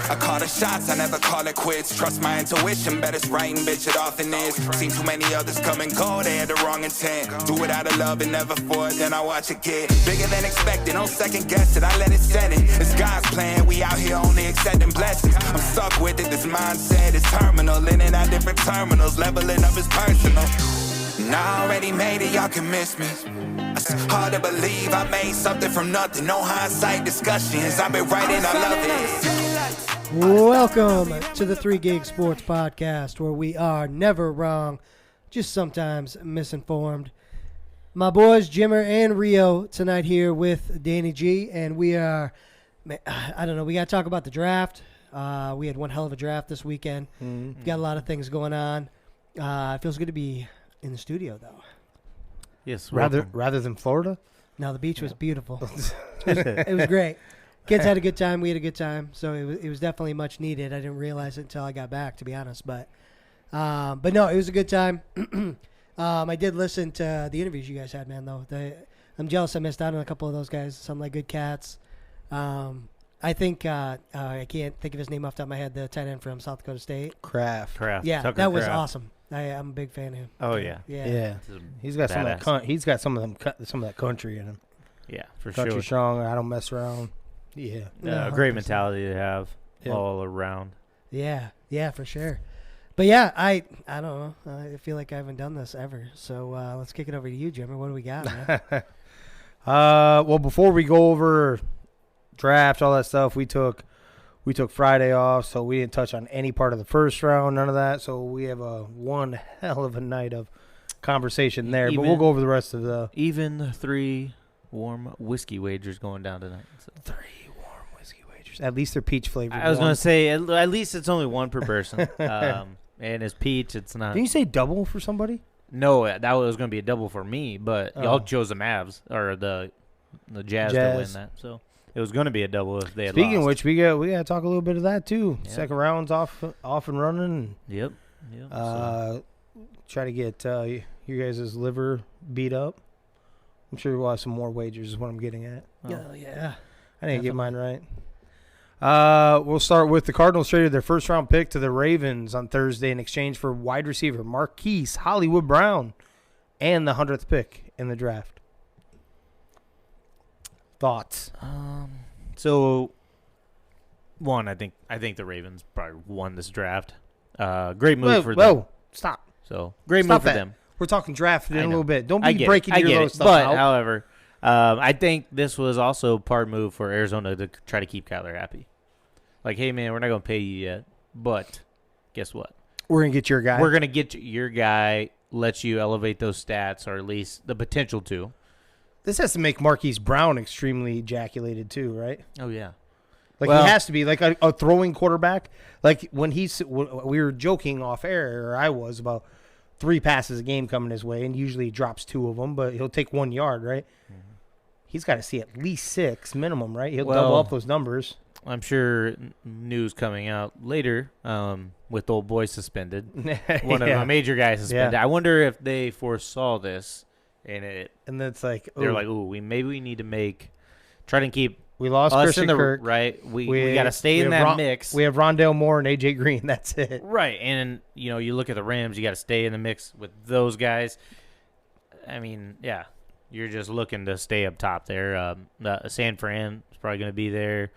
I call the shots, I never call it quits. Trust my intuition, bet it's right and bitch it often is. Seen too many others come and go, they had the wrong intent. Do it out of love and never for it, then I watch it get bigger than expected. Don't second guess it, I let it set it. It's God's plan, we out here only accepting blessings. I'm stuck with it, this mindset is terminal. In and out different terminals, leveling up is personal. And I already made it, y'all can miss me. It's hard to believe I made something from nothing. No hindsight discussions, I've been writing, I love it. Welcome to the 3 Gig Sports Podcast, where we are never wrong, just sometimes misinformed. My boys, Jimmer and Rio, tonight here with Danny G, and we are, I don't know, we got to talk about the draft. We had one hell of a draft this weekend. We've got a lot of things going on. It feels good to be in the studio, though. Yes, rather than Florida. No, the beach was beautiful. It was great. Kids had a good time. We had a good time. So it was definitely much needed. I didn't realize it until I got back, to be honest. But no, it was a good time. I did listen to the interviews you guys had, man. Though I'm jealous I missed out on a couple of those guys. Some like good cats. I think I can't think of his name off the top of my head. The tight end from South Dakota State. Kraft. Yeah, Tucker that was Kraft. awesome. I'm a big fan of him. Oh yeah. Yeah. He's got some of that. He's got some of that country in him. Yeah, for Country sure. strong. I don't mess around. Yeah. Great mentality to have all around. Yeah, for sure. But yeah, I don't know. I feel like I haven't done this ever. So let's kick it over to you, Jimmy. What do we got, man? Well, before we go over draft, all that stuff, we took Friday off, so we didn't touch on any part of the first round, none of that. So we have one hell of a night of conversation there. But we'll go over the rest of the even 3 warm whiskey wagers going down tonight. So. 3 warm whiskey wagers. At least they're peach flavored. I was going to say at least it's only one per person. And it's peach. It's not. Didn't you say double for somebody? No, that was going to be a double for me, but y'all chose the Mavs or the Jazz to win that. So it was going to be a double if they had Speaking lost. of which, we got to talk a little bit of that too. Yep. Second round's off and running. Yep. Try to get you guys' liver beat up. I'm sure we'll have some more wagers is what I'm getting at. Oh, yeah. I didn't get mine right. We'll start with the Cardinals traded their first-round pick to the Ravens on Thursday in exchange for wide receiver Marquise Hollywood Brown and the 100th pick in the draft. Thoughts? So, one, I think the Ravens probably won this draft. Great move for them. Whoa, stop. So, great Stop move for that. them. We're talking draft in a know. little bit. Don't I be get breaking it. your I get little it. stuff But, out. however, I think this was also part move for Arizona to try to keep Kyler happy. Like, hey, man, we're not going to pay you yet, but guess what? We're going to get your guy. We're going to get your guy, let you elevate those stats, or at least the potential to. This has to make Marquise Brown extremely ejaculated too, right? Oh, yeah. Like, Well, he has to be like a throwing quarterback. Like, when we were joking off air, or I was, about 3 passes a game coming his way, and usually he drops 2 of them, but he'll take 1 yard, right? Mm-hmm. He's got to see at least 6 minimum, right? He'll double up those numbers. I'm sure news coming out later with old boy suspended. One of the major guys suspended. Yeah. I wonder if they foresaw this, and it's like, they're like, maybe we need to try to keep we lost us Christian in the Kirk. Right. We got to stay in that mix. We have Rondale Moore and AJ Green. That's it. Right. And you look at the Rams. You got to stay in the mix with those guys. I mean, yeah, you're just looking to stay up top there. San Fran is probably going to be there.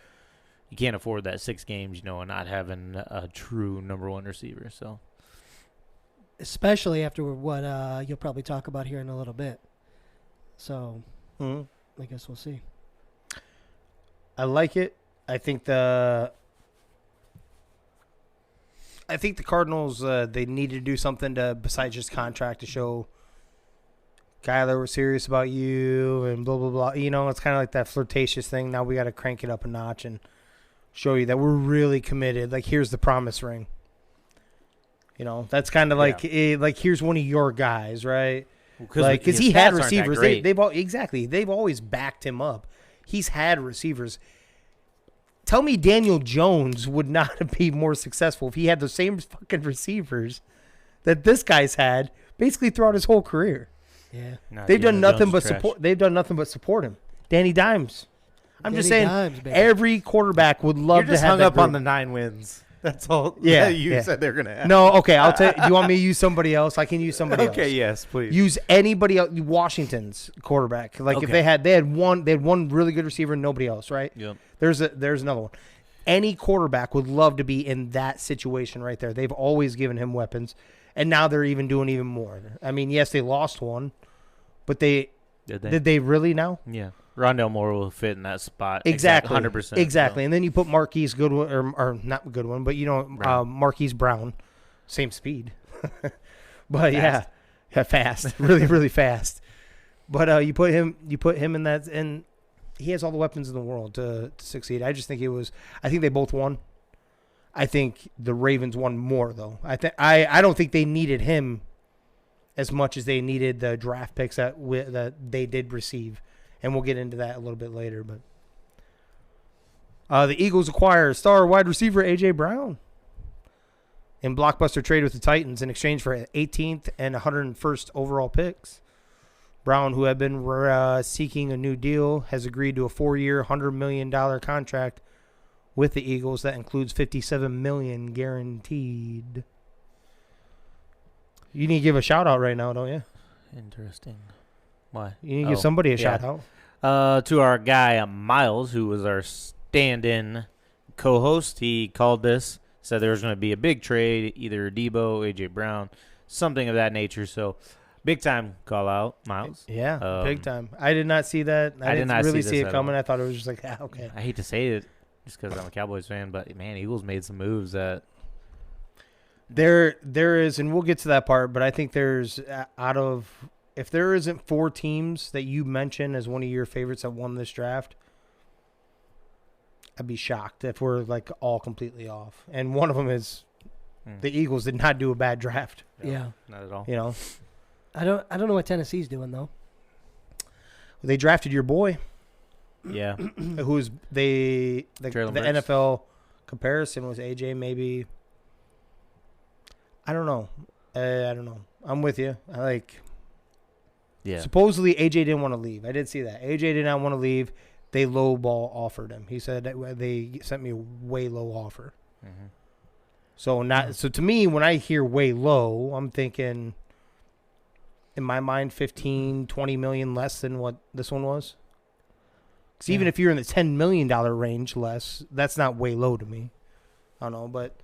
You can't afford that 6 games, and not having a true number 1 receiver. So, especially after what you'll probably talk about here in a little bit. So, I guess we'll see. I like it. I think the Cardinals they need to do something besides just contract to show Kyler, we're serious about you and blah blah blah. It's kind of like that flirtatious thing. Now we got to crank it up a notch and show you that we're really committed. Like, here's the promise ring. That's kind of like here's one of your guys, right? Because he had receivers. They've always backed him up. He's had receivers. Tell me Daniel Jones would not be more successful if he had the same fucking receivers that this guy's had basically throughout his whole career. Yeah. They've done nothing but support. They've done nothing but support him. Danny Dimes. I'm just saying every quarterback would love to have hung that up group. on the 9 wins. That's all. Yeah, you said they're gonna have. No, okay. I'll tell. Do you want me to use somebody else? I can use somebody else. Okay, yes, please. Use anybody else. Washington's quarterback. Like if they had one really good receiver and nobody else, right? Yep. There's another one. Any quarterback would love to be in that situation right there. They've always given him weapons, and now they're doing even more. I mean, yes, they lost one, but did they really now? Yeah. Rondale Moore will fit in that spot. Exactly. 100%. Exactly. So. And then you put Marquise Goodwin, or not Goodwin, but Marquise Brown. Same speed. But fast. Fast. Really, really fast. But you put him in that, and he has all the weapons in the world to succeed. I just think I think they both won. I think the Ravens won more, though. I don't think they needed him as much as they needed the draft picks that they did receive. And we'll get into that a little bit later. But the Eagles acquire star wide receiver A.J. Brown in blockbuster trade with the Titans in exchange for 18th and 101st overall picks. Brown, who had been seeking a new deal, has agreed to a 4-year, $100 million contract with the Eagles that includes $57 million guaranteed. You need to give a shout out right now, don't you? Interesting. Why? You need to give somebody a shout out. To our guy Miles, who was our stand-in co-host, he called this, said there was going to be a big trade, either Debo, A.J. Brown, something of that nature. So, big time call out, Miles. Yeah, big time. I did not see that. I didn't really see it coming. I thought it was just like, okay. I hate to say it just because I'm a Cowboys fan, but, man, Eagles made some moves that. There is, and we'll get to that part, but I think there's if there isn't 4 teams that you mention as one of your favorites that won this draft, I'd be shocked if we're like all completely off. And one of them is the Eagles did not do a bad draft. Yeah, not at all. I don't know what Tennessee's doing though. They drafted your boy. Yeah, who's the NFL comparison was AJ maybe. I don't know. I'm with you. Yeah. Supposedly, AJ didn't want to leave. I did see that. AJ did not want to leave. They lowball offered him. He said they sent me a way low offer. Mm-hmm. So to me, when I hear way low, I'm thinking, in my mind, 15, 20 million less than what this one was. Because even if you're in the $10 million range less, that's not way low to me. I don't know, but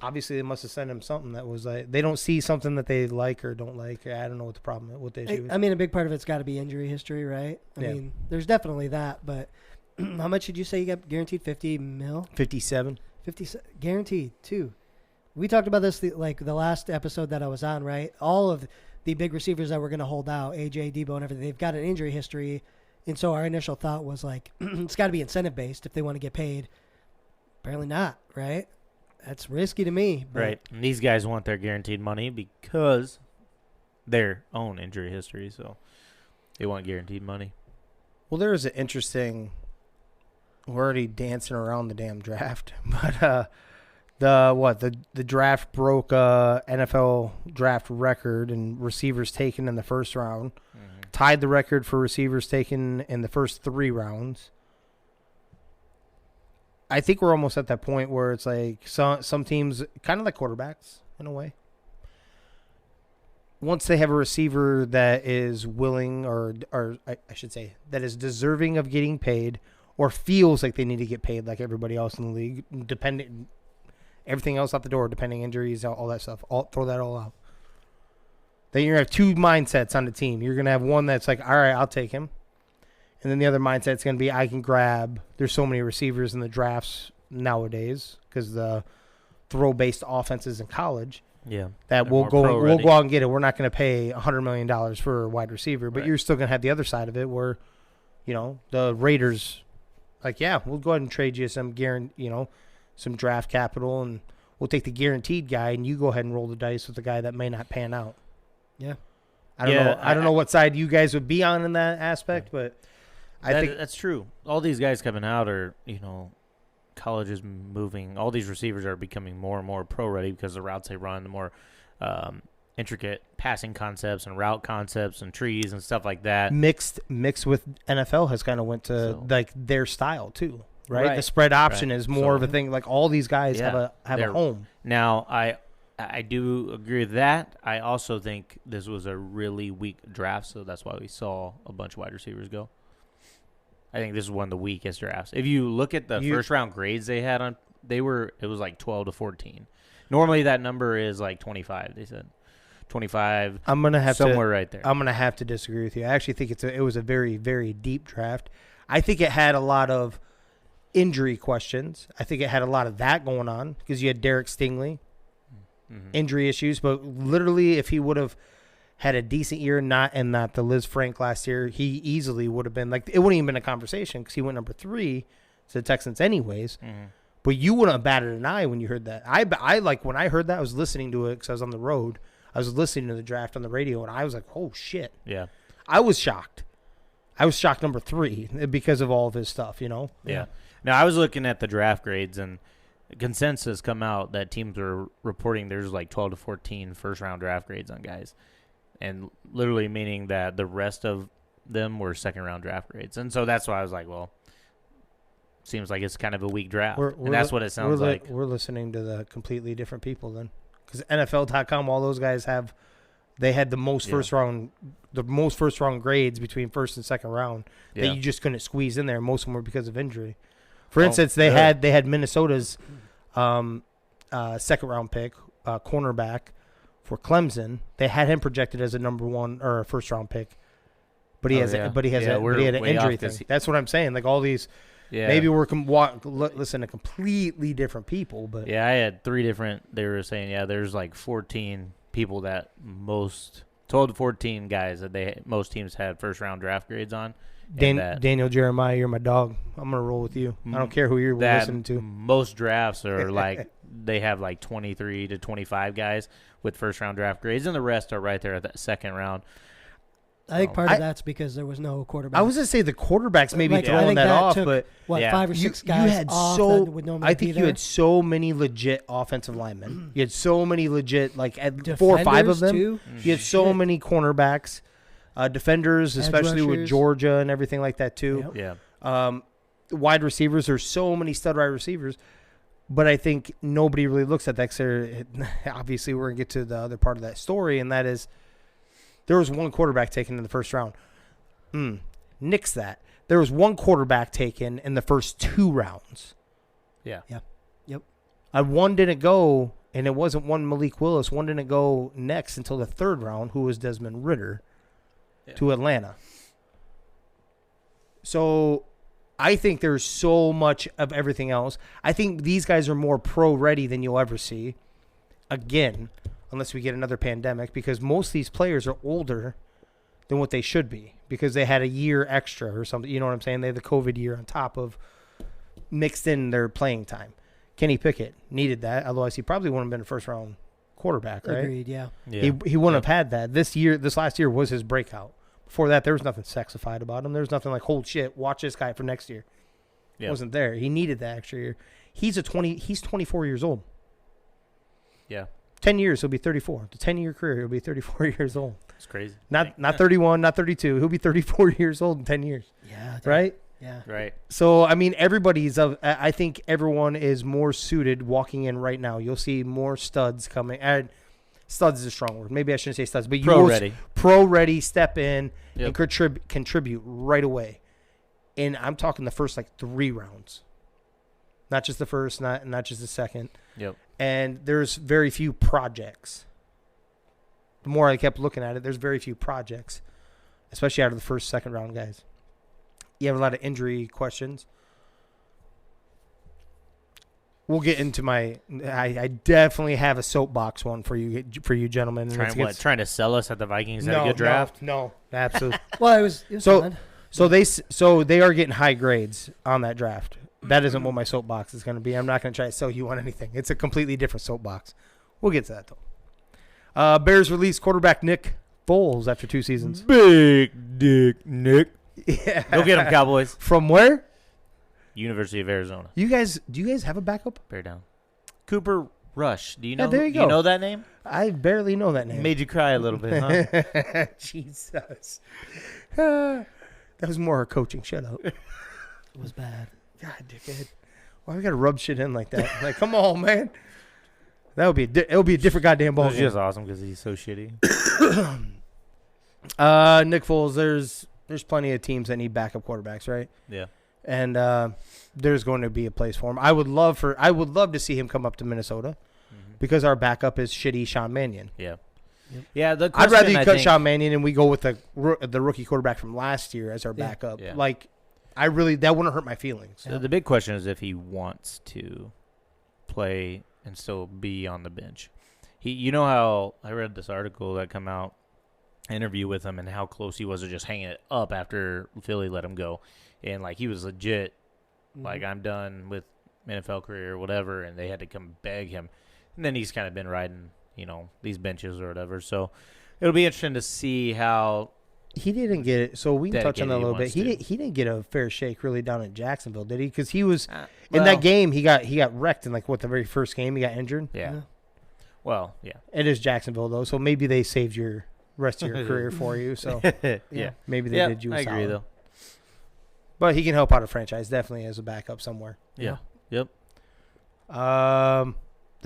obviously they must have sent him something that was like they don't see something that they like or don't like. I don't know what the problem is, what the issue is. I mean, a big part of it's got to be injury history, right? I mean, there's definitely that, but how much did you say you got guaranteed? 50 mil? 57. 50 guaranteed too. We talked about this the last episode that I was on, right? All of the big receivers that we're going to hold out, AJ, Debo, and everything, they've got an injury history, and so our initial thought was like, it's got to be incentive based if they want to get paid. Apparently not, right? That's risky to me. Right. And these guys want their guaranteed money because their own injury history, so they want guaranteed money. Well, there is an interesting. We're already dancing around the damn draft, but the draft broke NFL draft record and receivers taken in the first round, tied the record for receivers taken in the first 3 rounds. I think we're almost at that point where it's like some teams, kind of like quarterbacks in a way. Once they have a receiver that is willing or I should say, that is deserving of getting paid or feels like they need to get paid like everybody else in the league, depending everything else out the door, depending injuries, all that stuff, throw that all out. Then you're going to have 2 mindsets on the team. You're going to have one that's like, all right, I'll take him. And then the other mindset's going to be I can grab. There's so many receivers in the drafts nowadays because the throw-based offenses in college. Yeah, that we'll go out and get it. We're not going to pay $100 million for a wide receiver, but you're still going to have the other side of it where, the Raiders, we'll go ahead and trade you some some draft capital, and we'll take the guaranteed guy, and you go ahead and roll the dice with the guy that may not pan out. Yeah, I don't know. I don't know what side you guys would be on in that aspect, but. I think that's true. All these guys coming out are, college is moving. All these receivers are becoming more and more pro ready because the routes they run, the more intricate passing concepts and route concepts and trees and stuff like that. Mixed with NFL has kind of went to like their style too, right? The spread option is more of a thing. Like all these guys have a home. Now I do agree with that. I also think this was a really weak draft, so that's why we saw a bunch of wide receivers go. I think this is one of the weakest drafts. If you look at the first round grades they had on, it was like 12 to 14. Normally that number is like 25. They said 25. I'm gonna have somewhere right there. I'm gonna have to disagree with you. I actually think it was a very, very deep draft. I think it had a lot of injury questions. I think it had a lot of that going on because you had Derek Stingley, injury issues. But literally, if he would have had a decent year, not the Liz Frank last year, he easily would have been like, it wouldn't even been a conversation because he went number 3 to the Texans anyways. But you wouldn't have batted an eye when you heard that. I like when I heard that, I was listening to it because I was on the road. I was listening to the draft on the radio, and I was like, oh, shit. Yeah. I was shocked. I was shocked number 3 because of all of his stuff, you know? Yeah. Now, I was looking at the draft grades, and consensus come out that teams are reporting there's like 12 to 14 first-round draft grades on guys, and literally meaning that the rest of them were second-round draft grades. And so that's why I was like, well, seems like it's kind of a weak draft. And that's what it sounds like. We're listening to the completely different people then. Because NFL.com, all those guys they had the most first round grades between first and second round that you just couldn't squeeze in there. Most of them were because of injury. For instance, they had Minnesota's second round pick, cornerback for Clemson. They had him projected as a number 1 or a first round pick, but he had an injury thing. That's what I'm saying. Like all these. Yeah. Maybe we're listen to completely different people, but I had 3 different. They were saying there's like 14 people that 12 to 14 guys that most teams had first round draft grades on. Daniel Jeremiah, you're my dog. I'm gonna roll with you. I don't care who you're listening to. Most drafts are like they have like 23 to 25 guys with first round draft grades, and the rest are right there at that second round. I think part of that's because there was no quarterback. I was going to say the quarterbacks maybe throwing that off, but 5 or 6 guys you had off that would normally be there. You had so many legit offensive linemen. You had so many legit, like 4 or 5 of them. Too? You had so many cornerbacks, defenders, especially with Georgia and everything like that too. Yep. Yeah. Wide receivers, there's so many stud wide receivers, but I think nobody really looks at that. Obviously, we're going to get to the other part of that story, and that is, there was 1 quarterback taken in the first round. Nix that. There was 1 quarterback taken in the first 2 rounds. Yeah. Yep. One didn't go, and it wasn't one Malik Willis. One didn't go next until the 3rd round, who was Desmond Ridder to Atlanta. So I think there's so much of everything else. I think these guys are more pro-ready than you'll ever see. Again, unless we get another pandemic, because most of these players are older than what they should be because they had a year extra or something. You know what I'm saying? They had the COVID year on top of mixed in their playing time. Kenny Pickett needed that. Otherwise, he probably wouldn't have been a first-round quarterback, right? Agreed, yeah. He wouldn't have had that. This last year was his breakout. Before that, there was nothing sexified about him. There was nothing like, hold shit, watch this guy for next year. It wasn't there. He needed that extra year. He's 24 years old. Yeah. 10 years, he'll be 34. The 10-year career, he'll be 34 years old. It's crazy. Not 31, not 32. He'll be 34 years old in 10 years. Yeah. Right? Yeah. Right. So, I mean, I think everyone is more suited walking in right now. You'll see more studs coming. Studs is a strong word. Maybe I shouldn't say studs, but you pro-ready. Pro-ready, step in and contribute right away. And I'm talking the first, 3 rounds. Not just the first, not just the second. Yep. And there's very few projects. The more I kept looking at it, there's very few projects, especially out of the first, second round guys. You have a lot of injury questions. We'll get into I definitely have a soapbox one for you gentlemen. Trying to sell us at the Vikings had a good draft? No, absolutely. Well, it was fun. So they are getting high grades on that draft. That isn't what my soapbox is going to be. I'm not going to try to sell you on anything. It's a completely different soapbox. We'll get to that, though. Bears released quarterback Nick Foles after 2 seasons. Big dick Nick. Yeah. Go get him, Cowboys. From where? University of Arizona. Do you guys have a backup? Bear down. Cooper Rush. Do you know? there you do go. you know that name? I barely know that name. Made you cry a little bit, huh? Jesus. That was more her coaching. Shut up. It was bad. God, dickhead. Why we gotta rub shit in like that? Like, come on, man. That would be it'll be a different goddamn ball It's game. just awesome because he's so shitty. Nick Foles. There's plenty of teams that need backup quarterbacks, right? Yeah. And there's going to be a place for him. I would love to see him come up to Minnesota because our backup is shitty Sean Mannion. Yeah. Yep. Yeah. I'd rather you cut Sean Mannion and we go with the rookie quarterback from last year as our Yeah. backup. Yeah. Like, that wouldn't hurt my feelings. So the big question is if he wants to play and still be on the bench. You know how I read this article that come out, interview with him, and how close he was to just hanging it up after Philly let him go, and like he was legit, like I'm done with NFL career or whatever, and they had to come beg him, and then he's kind of been riding, these benches or whatever. So it'll be interesting to see how. He didn't get it, so we can touch on that a little bit. He wants didn't get a fair shake really down in Jacksonville, did he? Because he was well, in that game. He got wrecked in the very first game. He got injured. Yeah. Well, yeah. It is Jacksonville though, so maybe they saved your rest of your career for you. So Yeah. maybe they did you a I agree solid. though. But he can help out a franchise definitely as a backup somewhere. Yeah. Yep. The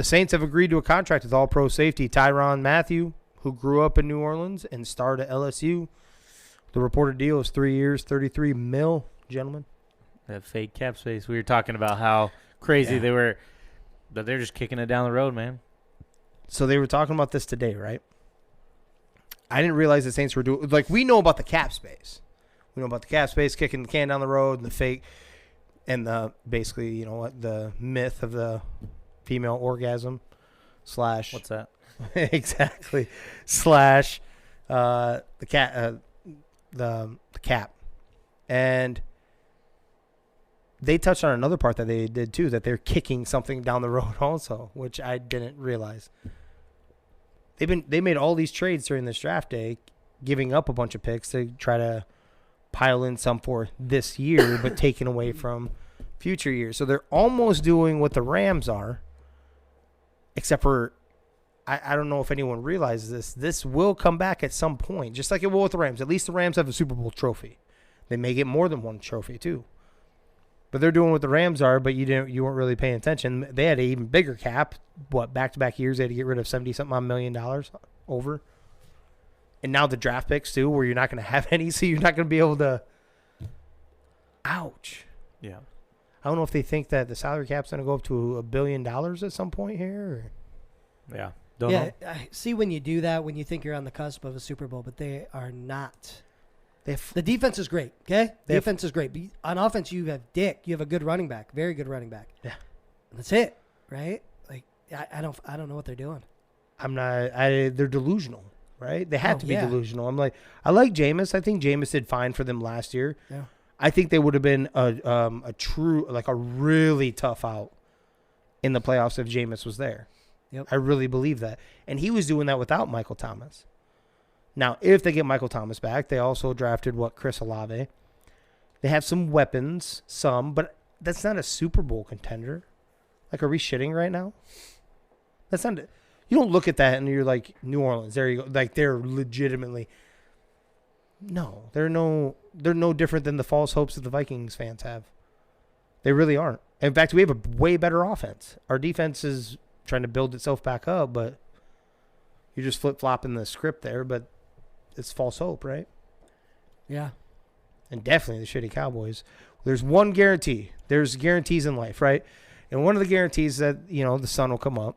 Saints have agreed to a contract with All-Pro safety Tyrann Mathieu, who grew up in New Orleans and starred at LSU. The reported deal is 3 years, $33 million, gentlemen. That fake cap space. We were talking about how crazy they were, but they're just kicking it down the road, man. So they were talking about this today, right? I didn't realize the Saints were doing we know about the cap space. We know about the cap space, kicking the can down the road, and the fake, and the basically, the myth of the female orgasm / What's that? exactly / the cat the cap, and they touched on another part that they did too, that they're kicking something down the road also, which I didn't realize. They made all these trades during this draft day, giving up a bunch of picks to try to pile in some for this year, but taking away from future years. So they're almost doing what the Rams are, except for I don't know if anyone realizes this. This will come back at some point, just like it will with the Rams. At least the Rams have a Super Bowl trophy. They may get more than one trophy too. But they're doing what the Rams are, but you weren't really paying attention. They had an even bigger cap. Back-to-back years, they had to get rid of $70-something million over. And now the draft picks too, where you're not going to have any, so you're not going to be able to. Ouch. Yeah. I don't know if they think that the salary cap's going to go up to $1 billion at some point here. Yeah. Don't know. I see when you do that, when you think you're on the cusp of a Super Bowl, but they are not. The defense is great, okay? Defense is great. But on offense, you have Dick. You have a good running back, very good running back. Yeah. That's it, right? Like I don't know what they're doing. They're delusional, right? They have to be delusional. I like Jameis. I think Jameis did fine for them last year. Yeah. I think they would have been a true, a really tough out in the playoffs if Jameis was there. Yep. I really believe that. And he was doing that without Michael Thomas. Now, if they get Michael Thomas back, they also drafted, Chris Olave. They have some weapons, but that's not a Super Bowl contender. Are we shitting right now? That's not. You don't look at that and you're like, New Orleans, there you go. They're legitimately. No, they're no different than the false hopes that the Vikings fans have. They really aren't. In fact, we have a way better offense. Our defense is trying to build itself back up, but you're just flip-flopping the script there, but it's false hope, right? Yeah. And definitely the shitty Cowboys. There's one guarantee. There's guarantees in life, right? And one of the guarantees that, the sun will come up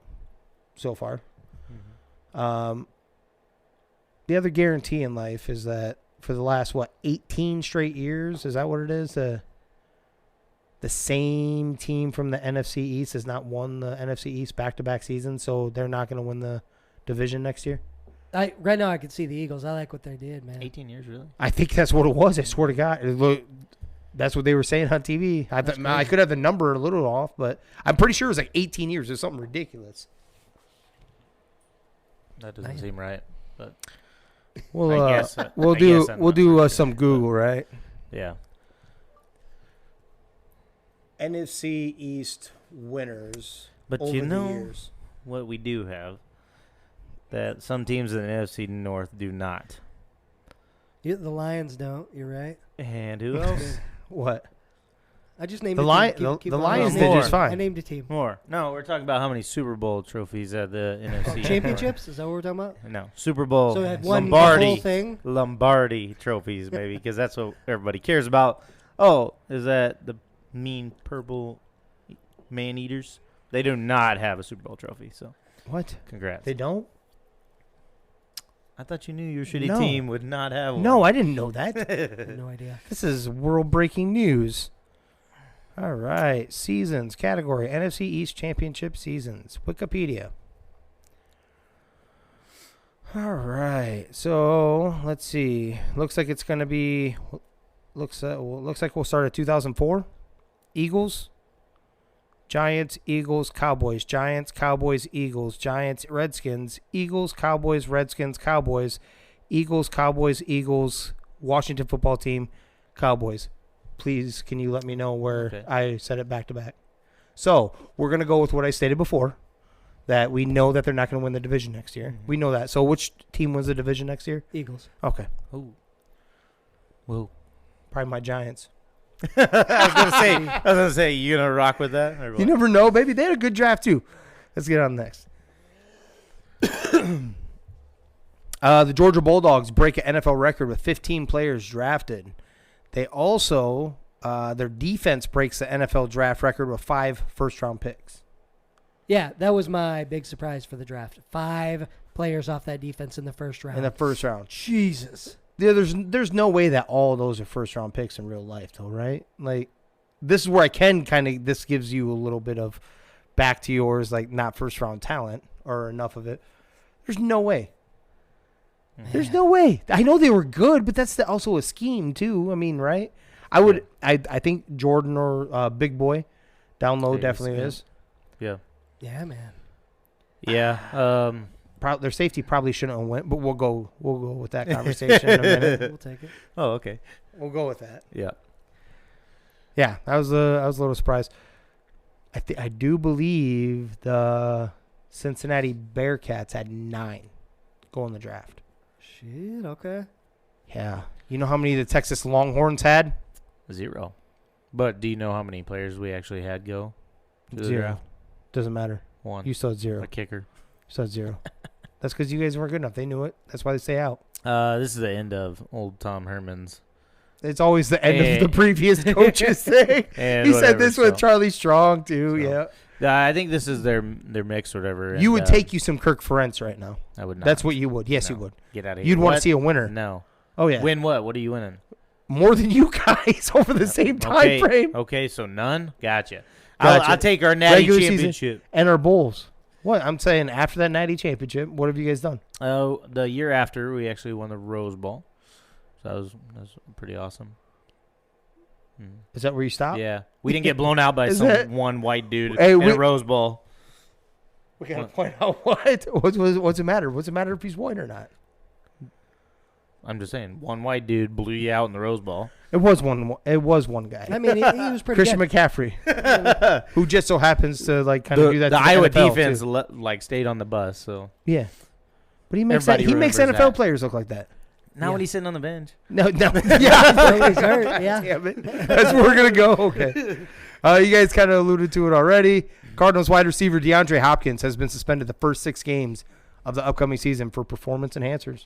so far. Mm-hmm. The other guarantee in life is that for the last, 18 straight years, is that what it is? The same team from the NFC East has not won the NFC East back-to-back seasons, so they're not going to win the division next year. Right now I can see the Eagles. I like what they did, man. 18 years, really? I think that's what it was. I swear to God. That's what they were saying on TV. I could have the number a little off, but I'm pretty sure it was 18 years. It's something ridiculous. That doesn't seem right, but we'll do some Google, right? Yeah. NFC East winners But over the years. what we do have that some teams in the NFC North do not. The Lions don't. You're right. And who else? What? I just named The a team. the Lions going. did just I fine. named a team. More. No, we're talking about how many Super Bowl trophies at the NFC. Championships? Is that what we're talking about? No, Super Bowl. So it had won the Lombardi. whole thing? Lombardi trophies, maybe, because that's what everybody cares about. Oh, is that the mean purple man-eaters? They do not have a Super Bowl trophy, so What? congrats. They don't? I thought you knew your shitty No. team would not have one. No, I didn't know that. I have no idea. This is world-breaking news. All right. Seasons category. NFC East Championship seasons. Wikipedia. All right. So, let's see. Looks like it's going to be... Looks like we'll start at 2004. Eagles. Giants, Eagles, Cowboys. Giants, Cowboys, Eagles. Giants, Redskins. Eagles, Cowboys, Redskins, Cowboys. Eagles, Cowboys, Eagles. Washington football team, Cowboys. Please, can you let me know where I said it back to back? So, we're going to go with what I stated before, that we know that they're not going to win the division next year. Mm-hmm. We know that. So, which team wins the division next year? Eagles. Okay. Ooh. Whoa. Probably my Giants. I was gonna say, you gonna rock with that? Or what? You never know, baby. They had a good draft, too. Let's get on next. The Georgia Bulldogs break an NFL record with 15 players drafted. They also, their defense breaks the NFL draft record with 5 first-round picks. Yeah, that was my big surprise for the draft. 5 players off that defense in the first round. In the first round. Jesus. Yeah, there's no way that all of those are first-round picks in real life, though, right? Like, this is where I can this gives you a little bit of back to yours, like, not first-round talent or enough of it. There's no way. There's no way. I know they were good, but that's also a scheme too. I mean, right? I think Jordan or Big Boy down low definitely is. Yeah. Yeah, man. Yeah. Their safety probably shouldn't have went, but we'll go with that conversation in a minute. We'll take it. Oh, okay. We'll go with that. Yeah. Yeah, I was a little surprised. I do believe the Cincinnati Bearcats had 9 go in the draft. Shit, okay. Yeah. You know how many the Texas Longhorns had? 0. But do you know how many players we actually had go to the 0. draft? Doesn't matter. 1. You still had 0. A kicker. You still had 0. That's because you guys weren't good enough. They knew it. That's why they stay out. This is the end of old Tom Herman's. It's always the end of the previous coach's thing. He said this with Charlie Strong, too. Yeah. I think this is their mix or whatever. You would take you some Kirk Ferentz right now. I would not. That's what you would. Yes, you would. Get out of here. You'd want to see a winner. No. Oh, yeah. Win what? What are you winning? More than you guys over the same time frame. Okay, so none? Gotcha. Gotcha. I'll take our natty Regular championship. season and our bowls. What? I'm saying after that natty championship, what have you guys done? Oh, the year after, we actually won the Rose Bowl. So that was pretty awesome. Is that where you stop? Yeah. We didn't get blown out by one white dude Hey, in a Rose Bowl. We got to point out what? What's it matter? What's it matter if he's white or not? I'm just saying, one white dude blew you out in the Rose Bowl. It was one. It was one guy. I mean, he was pretty Christian good. McCaffrey, who just so happens to kind of do that. The to Iowa NFL defense stayed on the bus. So yeah, but he makes Everybody NFL remembers that. players look like that. now when he's sitting on the bench. No, yeah, He's hurt, yeah. damn it. That's where we're gonna go. Okay, you guys kind of alluded to it already. Cardinals wide receiver DeAndre Hopkins has been suspended the first 6 games of the upcoming season for performance enhancers.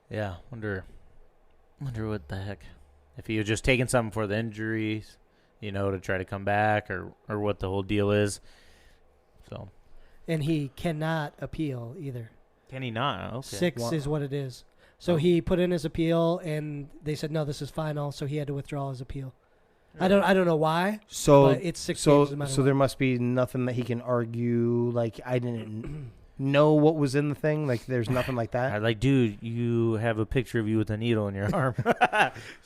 Yeah, wonder what the heck. If he was just taking something for the injuries, to try to come back or what the whole deal is. So. And he cannot appeal either. Can he not? Okay. 6 is what it is. So he put in his appeal, and they said, no, this is final, so he had to withdraw his appeal. I don't know why, but it's 6 games no matter So what. there must be nothing that he can argue, like, I didn't know what was in the thing? Like, there's nothing like that? Like, dude, you have a picture of you with a needle in your arm.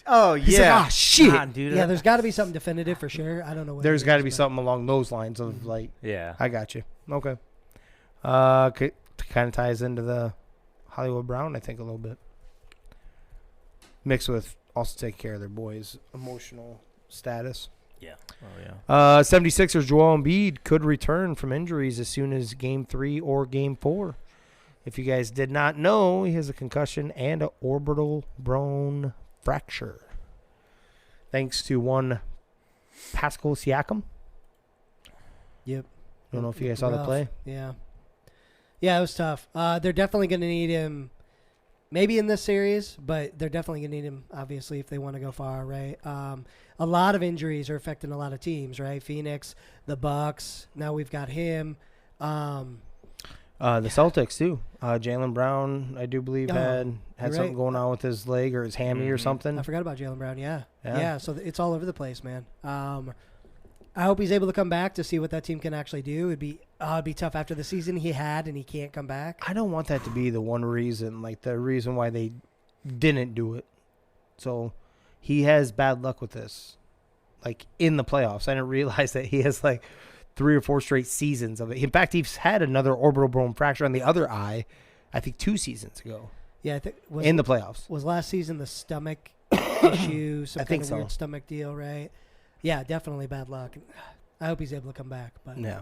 Oh, yeah. He's like, shit. Nah, dude. Yeah, there's got to be something definitive for sure. I don't know what There's got to be but- something along those lines of, like, Yeah. I got you. Okay. Kind of ties into the Hollywood Brown, I think, a little bit. Mixed with also take care of their boys' emotional status. Yeah. Oh, yeah. 76ers Joel Embiid could return from injuries as soon as Game 3 or Game 4. If you guys did not know, he has a concussion and an orbital bone fracture. Thanks to one Pascal Siakam. Yep. I don't know if you guys saw the play. Yeah. Yeah, it was tough. They're definitely going to need him maybe in this series, but they're definitely going to need him, obviously, if they want to go far, right? A lot of injuries are affecting a lot of teams, right? Phoenix, the Bucks. Now we've got him. The Celtics, too. Jaylen Brown, I do believe, had something going on with his leg or his hammy or something. I forgot about Jaylen Brown, yeah. So it's all over the place, man. I hope he's able to come back to see what that team can actually do. It'd be tough after the season he had and he can't come back. I don't want that to be the one reason, like the reason why they didn't do it. So he has bad luck with this, like in the playoffs. I didn't realize that he has like 3 or 4 straight seasons of it. In fact, he's had another orbital bone fracture on the other eye, I think 2 seasons ago. Yeah, I think in the playoffs. Was last season the stomach issue? Some I kind think of so. weird stomach deal, right? Yeah, definitely bad luck. I hope he's able to come back. But yeah,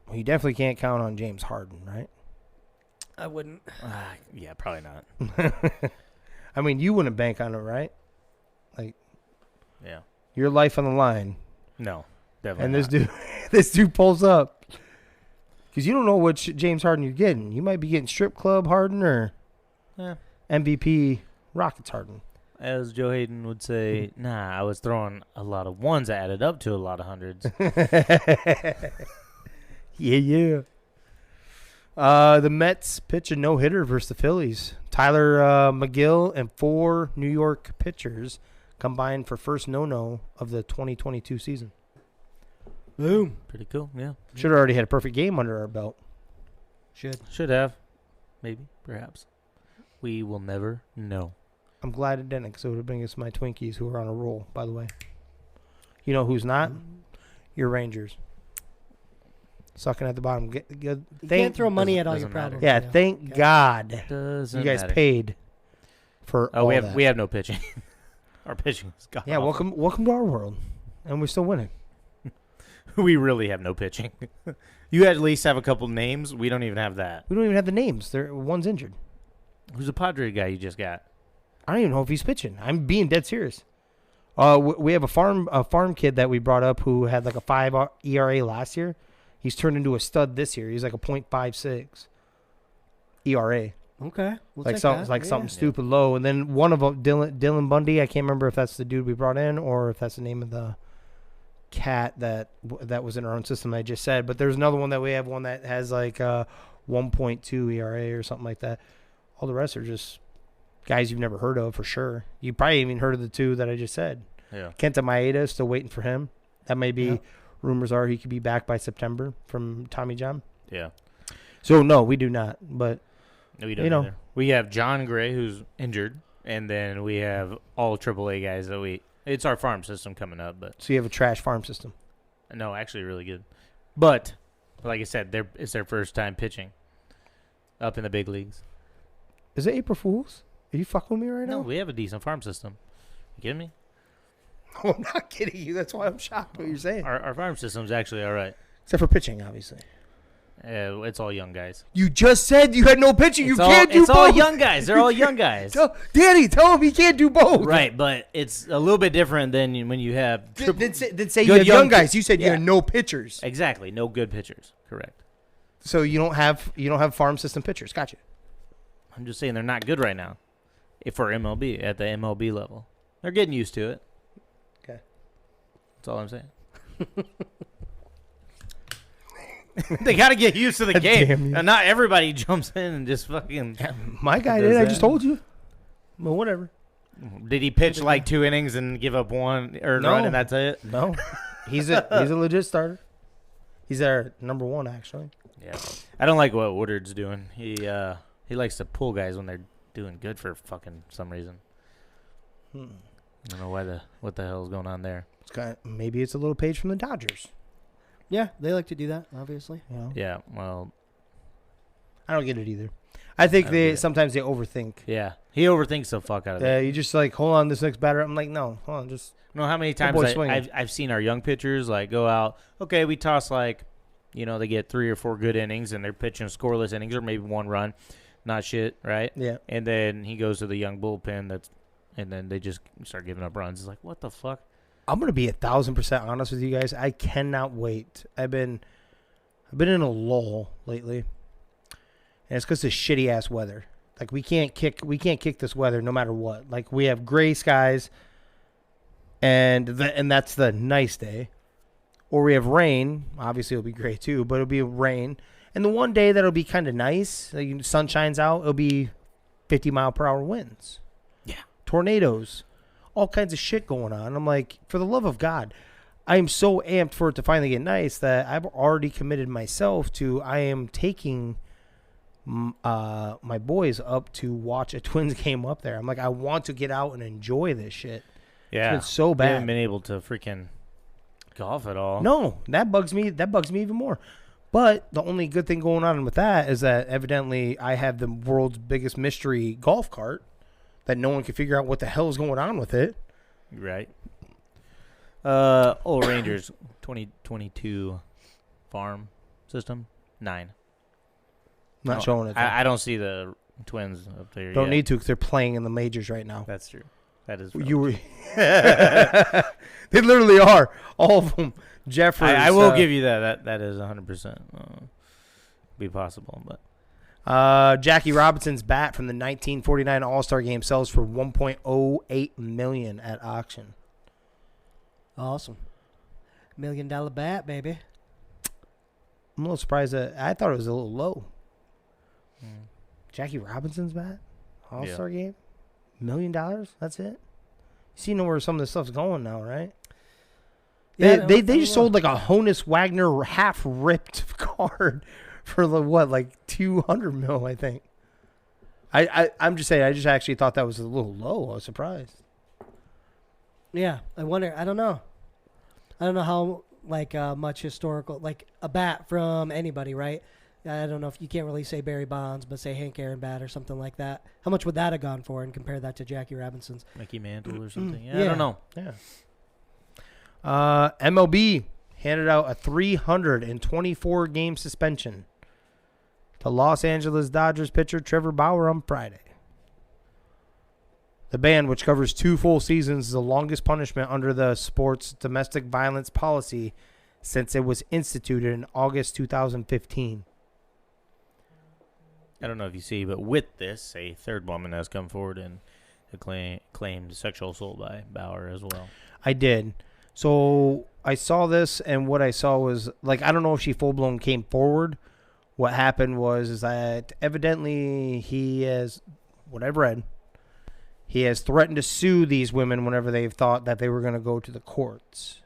well, you definitely can't count on James Harden, right? I wouldn't. Yeah, probably not. I mean, you wouldn't bank on it, right? Like, yeah, your life on the line. No, definitely. And not. this dude pulls up because you don't know which James Harden you're getting. You might be getting strip club Harden or MVP Rockets Harden. As Joe Hayden would say, I was throwing a lot of ones that added up to a lot of hundreds. Yeah. The Mets pitch a no-hitter versus the Phillies. Tyler McGill and 4 New York pitchers combined for first no-no of the 2022 season. Boom. Pretty cool, yeah. Should have already had a perfect game under our belt. Should have. Maybe, perhaps. We will never know. I'm glad it didn't, because it would bring us my Twinkies, who are on a roll, by the way. You know who's not? Your Rangers. Sucking at the bottom. You can't throw money at all your doesn't products. matter. Yeah, thank God Doesn't you guys matter. paid for all that. We have no pitching. Our pitching is gone. Yeah, welcome to our world, and we're still winning. We really have no pitching. You at least have a couple names. We don't even have that. We don't even have the names. One's injured. Who's the Padre guy you just got? I don't even know if he's pitching. I'm being dead serious. We have a farm kid that we brought up who had like a 5 ERA last year. He's turned into a stud this year. He's like a .56 ERA. Okay. Something stupid low. And then one of them, Dylan Bundy. I can't remember if that's the dude we brought in or if that's the name of the cat that was in our own system I just said. But there's another one that we have, one that has like 1.2 ERA or something like that. All the rest are just guys you've never heard of for sure. You probably even heard of the 2 that I just said. Yeah. Kenta Maeda, still waiting for him. That may be, rumors are he could be back by September from Tommy John. Yeah. So, no, we do not. But, We don't either. We have John Gray, who's injured, and then we have all AAA guys that it's our farm system coming up. But so you have a trash farm system. No, actually really good. But, like I said, it's their first time pitching up in the big leagues. Is it April Fool's? Are you fucking with me right now? No, we have a decent farm system. You kidding me? No, I'm not kidding you. That's why I'm shocked what you're saying. Our farm system's actually all right. Except for pitching, obviously. It's all young guys. You just said you had no pitching. You can't do both. It's all young guys. They're all young guys. Danny, tell him he can't do both. Right, but it's a little bit different than when you have Then say you have young guys. You said you had no pitchers. Exactly, no good pitchers. Correct. So you don't have farm system pitchers. Gotcha. I'm just saying they're not good right now. If for MLB, at the MLB level. They're getting used to it. Okay. That's all I'm saying. They got to get used to the game. And not everybody jumps in and just fucking... Yeah, my guy did. I just told you. Well, whatever. Did he pitch like 2 innings and give up 1 earned run and that's it? No. He's a legit starter. He's our number 1, actually. Yeah. I don't like what Woodard's doing. He likes to pull guys when they're doing good for fucking some reason. I don't know what the hell is going on there. Maybe it's a little page from the Dodgers. Yeah, they like to do that, obviously. Yeah, well, I don't get it either. I think sometimes they overthink. Yeah, he overthinks the fuck out of it. You just like, hold on, this next batter. I'm like, no, hold on, just. No, how many times I've seen our young pitchers like go out. Okay, we toss like, they get 3 or 4 good innings and they're pitching scoreless innings or maybe 1 run, not shit, right? Yeah. And then he goes to the young bullpen and then they just start giving up runs. It's like, what the fuck? I'm gonna be 1,000% honest with you guys. I cannot wait. I've been in a lull lately, and it's because of shitty ass weather. Like we can't kick this weather no matter what. Like we have gray skies, and that's the nice day, or we have rain. Obviously, it'll be gray too, but it'll be rain. And the one day that'll be kind of nice, like sun shines out, it'll be 50-mile-per-hour winds. Yeah, tornadoes. All kinds of shit going on. I'm like, for the love of God, I am so amped for it to finally get nice that I've already committed myself to I am taking my boys up to watch a Twins game up there. I'm like, I want to get out and enjoy this shit. Yeah. It's been so bad. I haven't been able to freaking golf at all. No, that bugs me. That bugs me even more. But the only good thing going on with that is that evidently I have the world's biggest mystery golf cart that no one can figure out what the hell is going on with it. Right. Rangers 2022 farm system 9. Not showing it. I don't see the Twins up there. Don't need to because they're playing in the majors right now. That's true. That is. You were. They literally are, all of them. Jeffers. I will give you that. That is 100% be possible, but. Jackie Robinson's bat from the 1949 All-Star Game sells for $1.08 million at auction. Awesome. $1 million bat, baby. I'm a little surprised I thought it was a little low. Jackie Robinson's bat? All-Star Game? $1 million? That's it? You know where some of this stuff's going now, right? Yeah, they just sold like a Honus Wagner half-ripped card for like $200 million, I think. I'm just saying, I just actually thought that was a little low. I was surprised. Yeah, I wonder. I don't know how much historical, like a bat from anybody, right? I don't know if you can't really say Barry Bonds, but say Hank Aaron bat or something like that. How much would that have gone for, and compare that to Jackie Robinson's? Mickey Mantle or something. Yeah, I don't know. Yeah. MLB handed out a 324-game suspension to Los Angeles Dodgers pitcher Trevor Bauer on Friday. The ban, which covers 2 full seasons, is the longest punishment under the sport's domestic violence policy since it was instituted in August 2015. I don't know if you see, but with this, a third woman has come forward and claimed sexual assault by Bauer as well. I did. So I saw this, and what I saw was, I don't know if she full-blown came forward. What happened was that evidently he has, what I've read, he has threatened to sue these women whenever they've thought that they were going to go to the courts.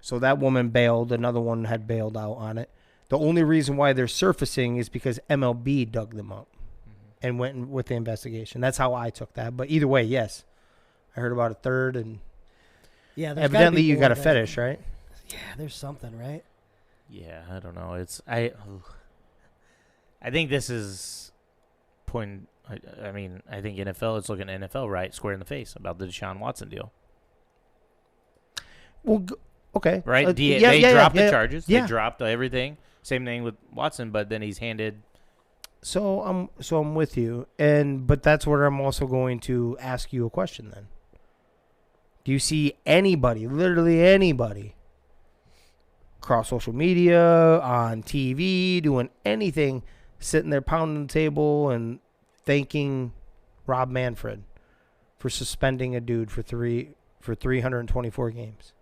So that woman bailed. Another one had bailed out on it. The only reason why they're surfacing is because MLB dug them up and went with the investigation. That's how I took that. But either way, yes. I heard about a third, and evidently you got a fetish, right? Yeah, there's something, right? Yeah, I don't know. I think this is point. I mean, I think NFL is looking at NFL right square in the face about the Deshaun Watson deal. Well, okay, right? They dropped the charges. They dropped everything. Same thing with Watson, but then he's handed. So I'm with you, but that's where I'm also going to ask you a question. Then, do you see anybody, literally anybody, across social media, on TV, doing anything, sitting there pounding the table and thanking Rob Manfred for suspending a dude for 324 games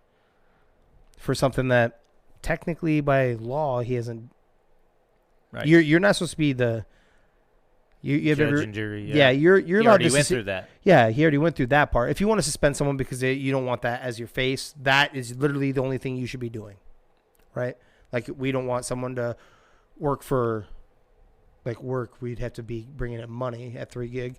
for something that technically by law he hasn't. Right. You're not supposed to be the you have judge and jury. Yeah, you're allowed to. He went through that. Yeah, he already went through that part. If you want to suspend someone because you don't want that as your face, that is literally the only thing you should be doing, right? Like we don't want someone to work for. We'd have to be bringing in money at 3 gig.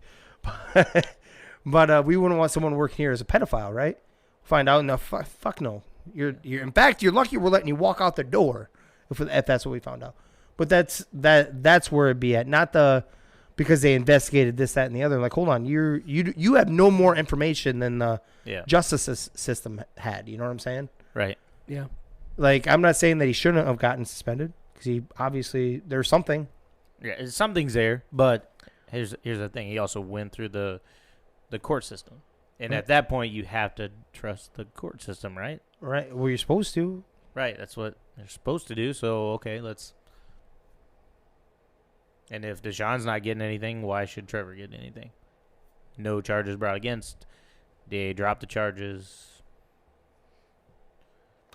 But we wouldn't want someone working here as a pedophile, right? Find out, no, fuck no. You're in fact, you're lucky we're letting you walk out the door if that's what we found out. But that's where it'd be at, not because they investigated this, that, and the other. Like, hold on, you have no more information than the justice system had. You know what I'm saying? Right. Yeah. Like, I'm not saying that he shouldn't have gotten suspended because he obviously there's something. Yeah, something's there, but here's the thing: he also went through the court system, and at that point, you have to trust the court system, right? Right. Well, you're supposed to. Right. That's what they're supposed to do. So okay, let's. And if Deshaun's not getting anything, why should Trevor get anything? No charges brought against. They dropped the charges.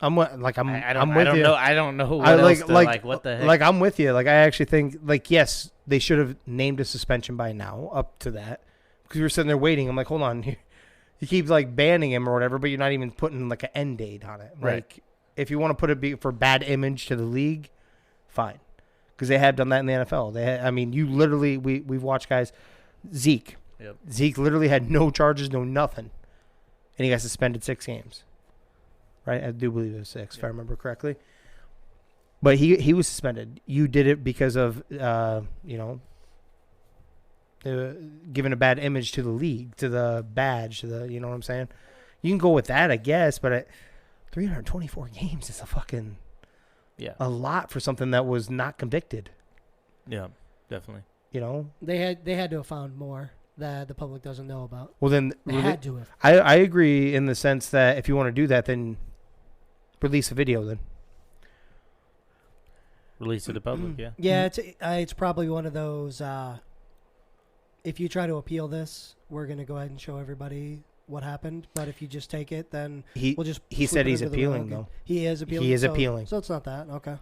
I'm with you. I don't know what else what the heck. Like, I'm with you. Like, I actually think, like, yes, they should have named a suspension by now up to that. Because we were sitting there waiting. I'm like, hold on. You keep, like, banning him or whatever, but you're not even putting, like, an end date on it. Right. Like, if you want to put it for bad image to the league, fine. Because they have done that in the NFL. You literally, we've watched guys. Zeke. Yep. Zeke literally had no charges, no nothing. And he got suspended 6 games. Right? I do believe it was 6, if I remember correctly. But he was suspended. You did it because of, giving a bad image to the league, to the badge, you know what I'm saying? You can go with that, I guess, but 324 games is a lot for something that was not convicted. Yeah, definitely. You know? They had to have found more that the public doesn't know about. Well, then they had to have. I agree in the sense that if you want to do that, then release a video then. Release to the public, yeah. Yeah, it's probably one of those, if you try to appeal this, we're going to go ahead and show everybody what happened. But if you just take it, then we'll just... He said he's appealing, though. He is appealing? He is appealing. So it's not that. Okay.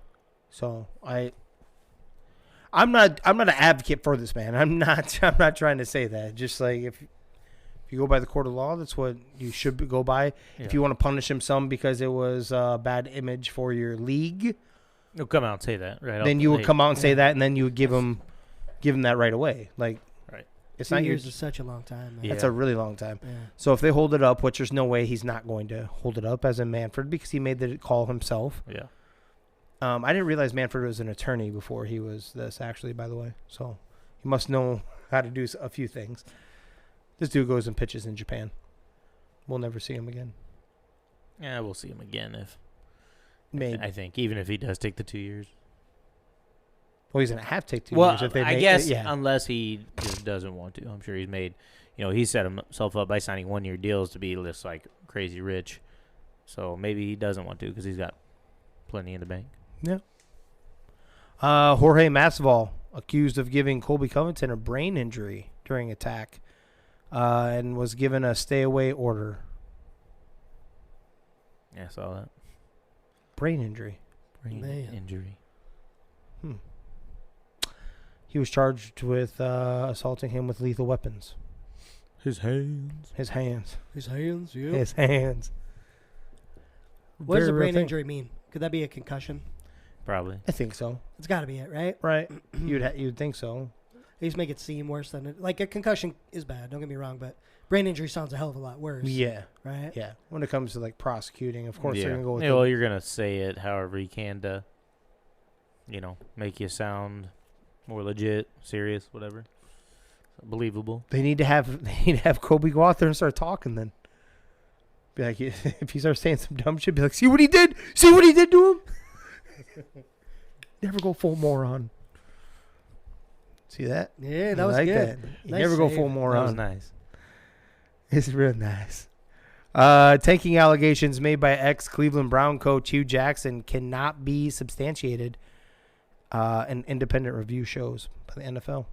So I'm not an advocate for this, man. I'm not trying to say that. Just like if you go by the court of law, that's what you should go by. Yeah. If you want to punish him some because it was a bad image for your league, you'll come out and say that, right? Then you would come out and say that, and then you would give him that right away. Like, right? It's 2 not years is such a long time. Man. Yeah. That's a really long time. Yeah. So if they hold it up, which there's no way he's not going to hold it up as in Manfred because he made the call himself. Yeah. I didn't realize Manfred was an attorney before he was this, actually, by the way. So he must know how to do a few things. This dude goes and pitches in Japan. We'll never see him again. Yeah, we'll see him again if... Maybe. I think, even if he does take the 2 years. Well, he's going to have to take 2 years. If they unless he just doesn't want to. I'm sure he's made... he set himself up by signing 1-year deals to be this, like, crazy rich. So maybe he doesn't want to because he's got plenty in the bank. Yeah. Jorge Masvidal accused of giving Colby Covington a brain injury during attack and was given a stay-away order. Yeah, I saw that. Brain injury. Brain injury. He was charged with assaulting him with lethal weapons. His hands. His hands. His hands, yeah. His hands. What does a brain injury mean? Could that be a concussion? Probably. I think so. It's got to be it, right? Right. You'd think so. They just make it seem worse than it. Like, a concussion is bad, don't get me wrong, but brain injury sounds a hell of a lot worse. Yeah. Right? Yeah. When it comes to, like, prosecuting, of course they're going to go with well, you're going to say it however you can to, make you sound more legit, serious, whatever. Believable. They need to have Kobe go out there and start talking then. Be like, if he starts saying some dumb shit, be like, see what he did? See what he did to him? Never go full moron. See that? Yeah, that was good. That. You Nice never go save. full moron. That was nice. It's real nice. Tanking allegations made by ex-Cleveland Brown coach Hugh Jackson cannot be substantiated in independent review shows by the NFL.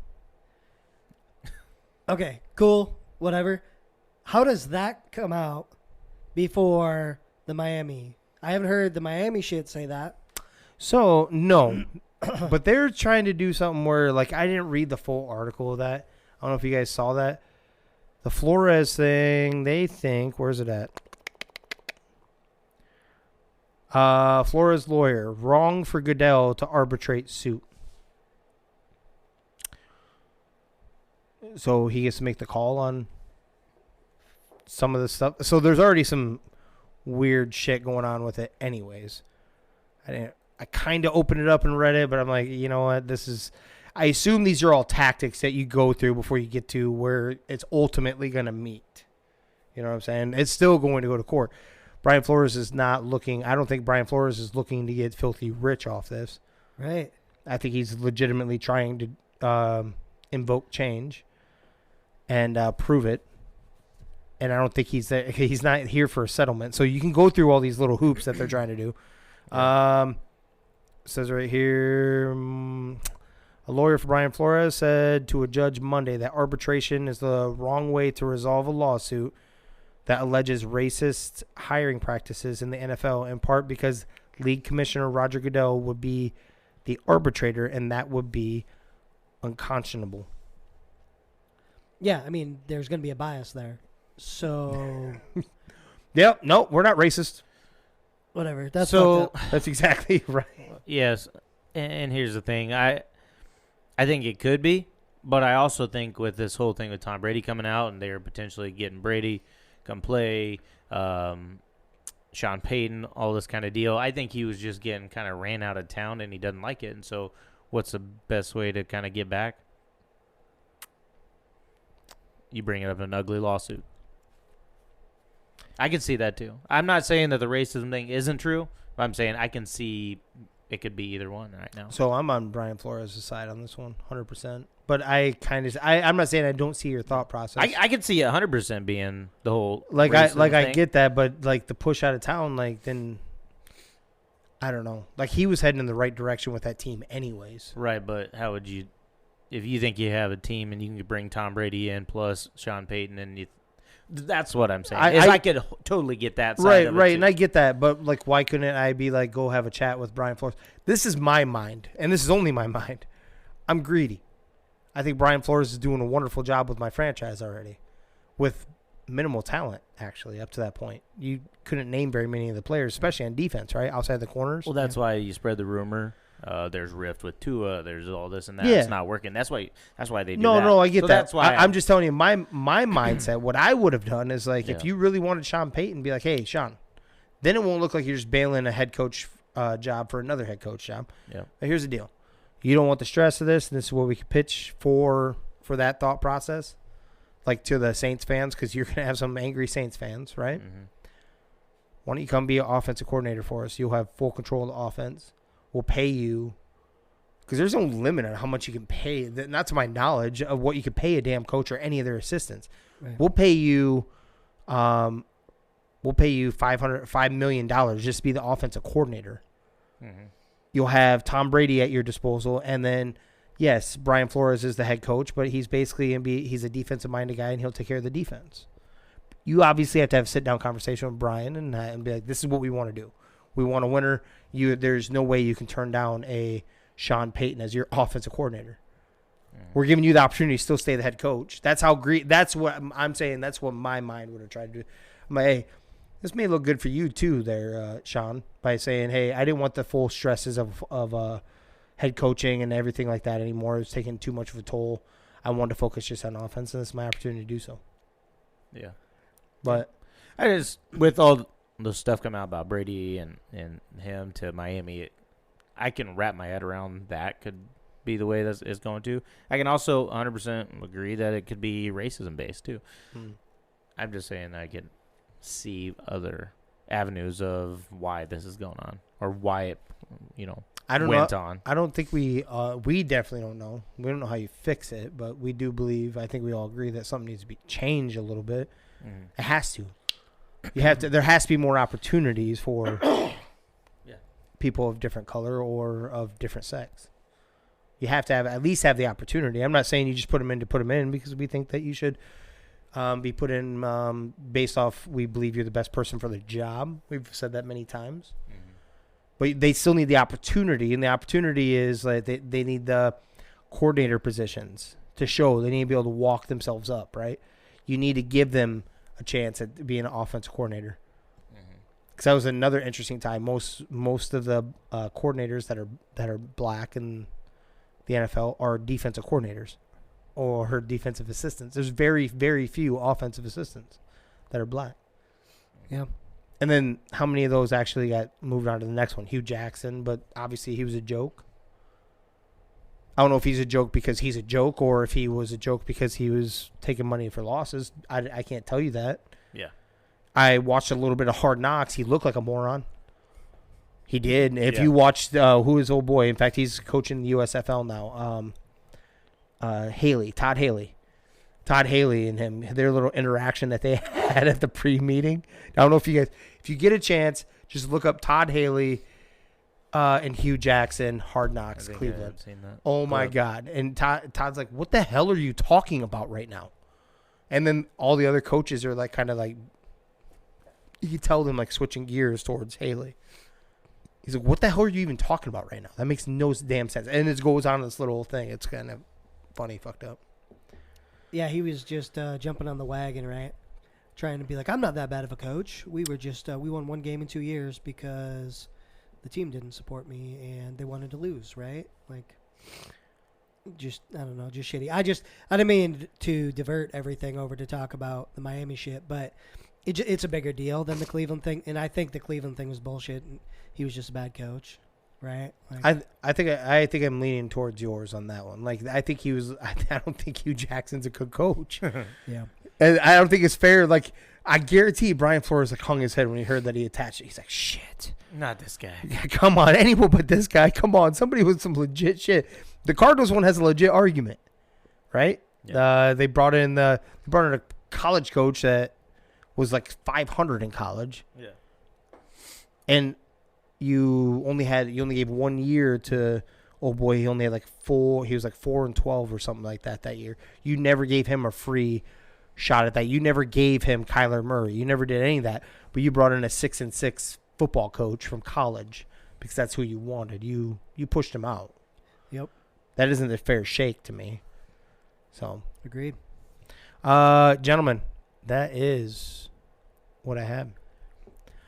Okay, cool, whatever. How does that come out before the Miami? I haven't heard the Miami shit say that. So, no. But they're trying to do something where, like, I didn't read the full article of that. I don't know if you guys saw that. The Flores thing, they think, where's it at? Flores lawyer, wrong for Goodell to arbitrate suit. So he gets to make the call on some of the stuff. So there's already some weird shit going on with it anyways. kind of opened it up and read it, but I'm like, you know what? I assume these are all tactics that you go through before you get to where it's ultimately going to meet. You know what I'm saying? It's still going to go to court. Brian Flores is not looking. I don't think Brian Flores is looking to get filthy rich off this. Right. I think he's legitimately trying to invoke change and prove it. And I don't think he's not here for a settlement. So you can go through all these little hoops that they're trying to do. Says right here, a lawyer for Brian Flores said to a judge Monday that arbitration is the wrong way to resolve a lawsuit that alleges racist hiring practices in the NFL, in part because league commissioner Roger Goodell would be the arbitrator, and that would be unconscionable. Yeah, I mean, there's going to be a bias there. So, yep, no, we're not racist. Whatever. That's that's exactly right. Yes, and here's the thing. I think it could be, but I also think with this whole thing with Tom Brady coming out and they're potentially getting Brady come play, Sean Payton, all this kind of deal, I think he was just getting kind of ran out of town and he doesn't like it. And so what's the best way to kind of get back? You bring it up in an ugly lawsuit. I can see that too. I'm not saying that the racism thing isn't true, but I'm saying I can see it could be either one right now. So I'm on Brian Flores' side on this one, 100%. But I'm not saying I don't see your thought process. I could see 100% being the whole I get that, but like the push out of town, like then I don't know. Like he was heading in the right direction with that team, anyways. Right, but how would you, if you think you have a team and you can bring Tom Brady in plus Sean Payton and that's what I'm saying. I could totally get that side of it right, too. and I get that, but like, why couldn't I be like, go have a chat with Brian Flores? This is my mind, and this is only my mind. I'm greedy. I think Brian Flores is doing a wonderful job with my franchise already, with minimal talent, actually, up to that point. You couldn't name very many of the players, especially on defense, right? Outside the corners. Well, that's why you spread the rumor. There's rift with Tua. There's all this and that. Yeah. It's not working. That's why they do that. No, I get that. That's why I'm just telling you my mindset. What I would have done is like, if you really wanted Sean Payton, be like, hey, Sean, then it won't look like you're just bailing a head coach job for another head coach job. Yeah. But here's the deal. You don't want the stress of this, and this is what we could pitch for that thought process, like to the Saints fans, because you're going to have some angry Saints fans, right? Mm-hmm. Why don't you come be an offensive coordinator for us? You'll have full control of the offense. We'll pay you, because there's no limit on how much you can pay, not to my knowledge, of what you could pay a damn coach or any of their assistants. Right. We'll pay you $5 million just to be the offensive coordinator. Mm-hmm. You'll have Tom Brady at your disposal, and then, yes, Brian Flores is the head coach, but he's basically he's a defensive-minded guy, and he'll take care of the defense. You obviously have to have a sit-down conversation with Brian and be like, this is what we want to do. We want a winner. There's no way you can turn down a Sean Payton as your offensive coordinator. Mm-hmm. We're giving you the opportunity to still stay the head coach. That's what I'm saying. That's what my mind would have tried to do. I'm like, hey, this may look good for you too there, Sean, by saying, hey, I didn't want the full stresses of head coaching and everything like that anymore. It was taking too much of a toll. I wanted to focus just on offense, and this is my opportunity to do so. Yeah. But I just, with all the stuff coming out about Brady and him to Miami, I can wrap my head around that could be the way that it's going to. I can also 100% agree that it could be racism-based too. I'm just saying I can see other avenues of why this is going on or why it, went on. I don't think we definitely don't know. We don't know how you fix it, but we do believe, I think we all agree that something needs to be changed a little bit. It has to. There has to be more opportunities for people of different color or of different sex. You have to at least have the opportunity. I'm not saying you just put them in because we think that you should be put in based off we believe you're the best person for the job. We've said that many times. Mm-hmm. But they still need the opportunity, and the opportunity is like they need the coordinator positions to show. They need to be able to walk themselves up, right? You need to give them a chance at being an offensive coordinator. Because that was another interesting time. Most of the coordinators that are black in the NFL are defensive coordinators or her defensive assistants. There's very, very few offensive assistants that are black. Yeah. And then how many of those actually got moved on to the next one? Hugh Jackson, but obviously he was a joke. I don't know if he's a joke because he's a joke or if he was a joke because he was taking money for losses. I can't tell you that. Yeah. I watched a little bit of Hard Knocks. He looked like a moron. He did. If you watched who is old boy, in fact, he's coaching the USFL now. Todd Haley and him, their little interaction that they had at the pre-meeting. I don't know if you get a chance, just look up Todd Haley and Hugh Jackson, Hard Knocks, Cleveland. Oh my God! And Todd's like, "What the hell are you talking about right now?" And then all the other coaches are like, kind of like, you tell them like switching gears towards Haley. He's like, "What the hell are you even talking about right now? That makes no damn sense." And it goes on this little thing. It's kind of funny, fucked up. Yeah, he was just jumping on the wagon, right? Trying to be like, I'm not that bad of a coach. We were just we won one game in 2 years because the team didn't support me and they wanted to lose, right? Like, just I don't know, just shitty. I didn't mean to divert everything over to talk about the Miami shit, but it's a bigger deal than the Cleveland thing, and I think the Cleveland thing was bullshit. And he was just a bad coach. Right. Like, I think I'm leaning towards yours on that one. Like I think he was. I don't think Hugh Jackson's a good coach. Yeah. And I don't think it's fair. Like I guarantee Brian Flores like hung his head when he heard that he attached it. He's like, shit. Not this guy. Yeah, come on, anyone but this guy. Come on, somebody with some legit shit. The Cardinals one has a legit argument, right? Yeah. They brought in a college coach that was like 500 in college. Yeah. And you only gave 1 year to old boy. He only had like 4. He was like 4-12 or something like that year. You never gave him a free shot at that. You never gave him Kyler Murray. You never did any of that. But you brought in a 6-6 football coach from college because that's who you wanted. You pushed him out. Yep. That isn't a fair shake to me. So agreed. Gentlemen, that is what I have.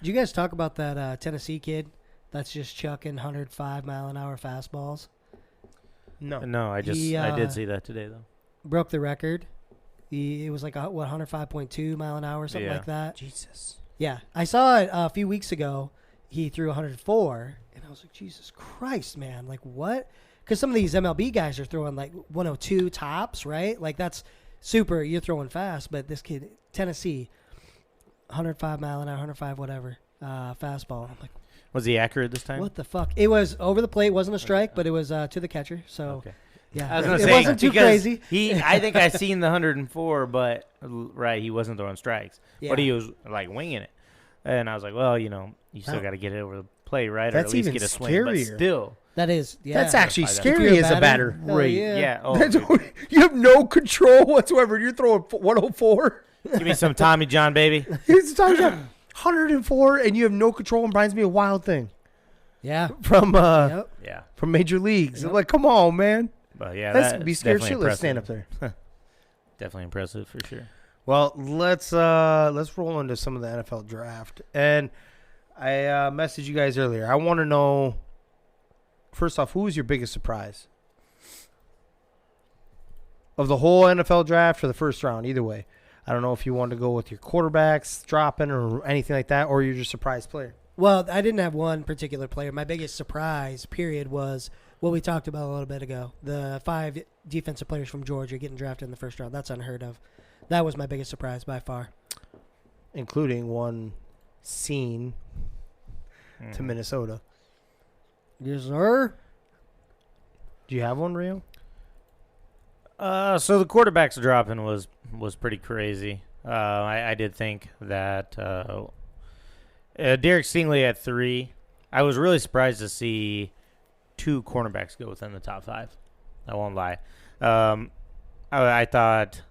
Did you guys talk about that Tennessee kid that's just chucking 105-mile-an-hour fastballs? No. I did see that today though. Broke the record. It was like 105.2 mile an hour, something like that. Jesus. Yeah, I saw it a few weeks ago. He threw 104, and I was like, Jesus Christ, man! Like what? Because some of these MLB guys are throwing like 102 tops, right? Like that's super. You're throwing fast, but this kid, Tennessee, 105 mile an hour, 105 whatever fastball. I'm like, was he accurate this time? What the fuck? It was over the plate. It wasn't a strike, but it was to the catcher. So yeah, I was gonna it say, wasn't too crazy. I think I seen the 104, but right, he wasn't throwing strikes, but he was like winging it, and I was like, well, you still got to get it over the plate, right? That's or at least even get a scarier. swing, but still. That is, yeah. That's actually scary as a batter. Right. Yeah. Oh, you have no control whatsoever. You're throwing 104. give me some Tommy John, baby. He's Tommy John, 104, and you have no control. And reminds me of Wild Thing. Yeah. From yeah, from Major Leagues. I'm like, come on, man. But yeah, that's be scared shitless. Stand up there. Definitely impressive for sure. Well, let's roll into some of the NFL draft. And I messaged you guys earlier. I want to know, first off, who was your biggest surprise of the whole NFL draft or the first round? Either way, I don't know if you want to go with your quarterbacks dropping or anything like that, or you're just surprise player. Well, I didn't have one particular player. My biggest surprise, period, was what we talked about a little bit ago. The 5 defensive players from Georgia getting drafted in the first round. That's unheard of. That was my biggest surprise by far. Including one scene to Minnesota. Yes, sir. Do you have one, Rio? So the quarterbacks dropping was pretty crazy. I did think that Derek Stingley at 3. I was really surprised to see 2 cornerbacks go within the top 5. I won't lie. I thought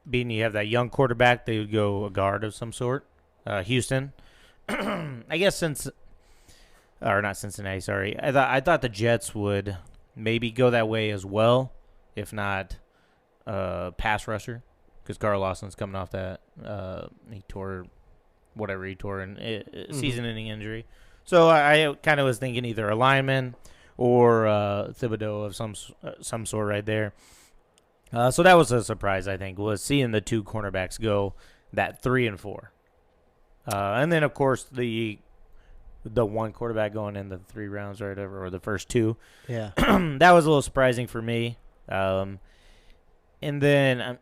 being you have that young quarterback, they would go a guard of some sort. Houston, I guess or not Cincinnati. Sorry, I thought the Jets would maybe go that way as well, if not pass rusher, because Carl Lawson's coming off that he tore in season-ending injury. So I kind of was thinking either a lineman or Thibodeau of some sort right there. So that was a surprise, I think, was seeing the 2 cornerbacks go that 3 and 4. And then, of course, the one quarterback going in the 3 rounds or whatever, or the first 2. Yeah. That was a little surprising for me. And then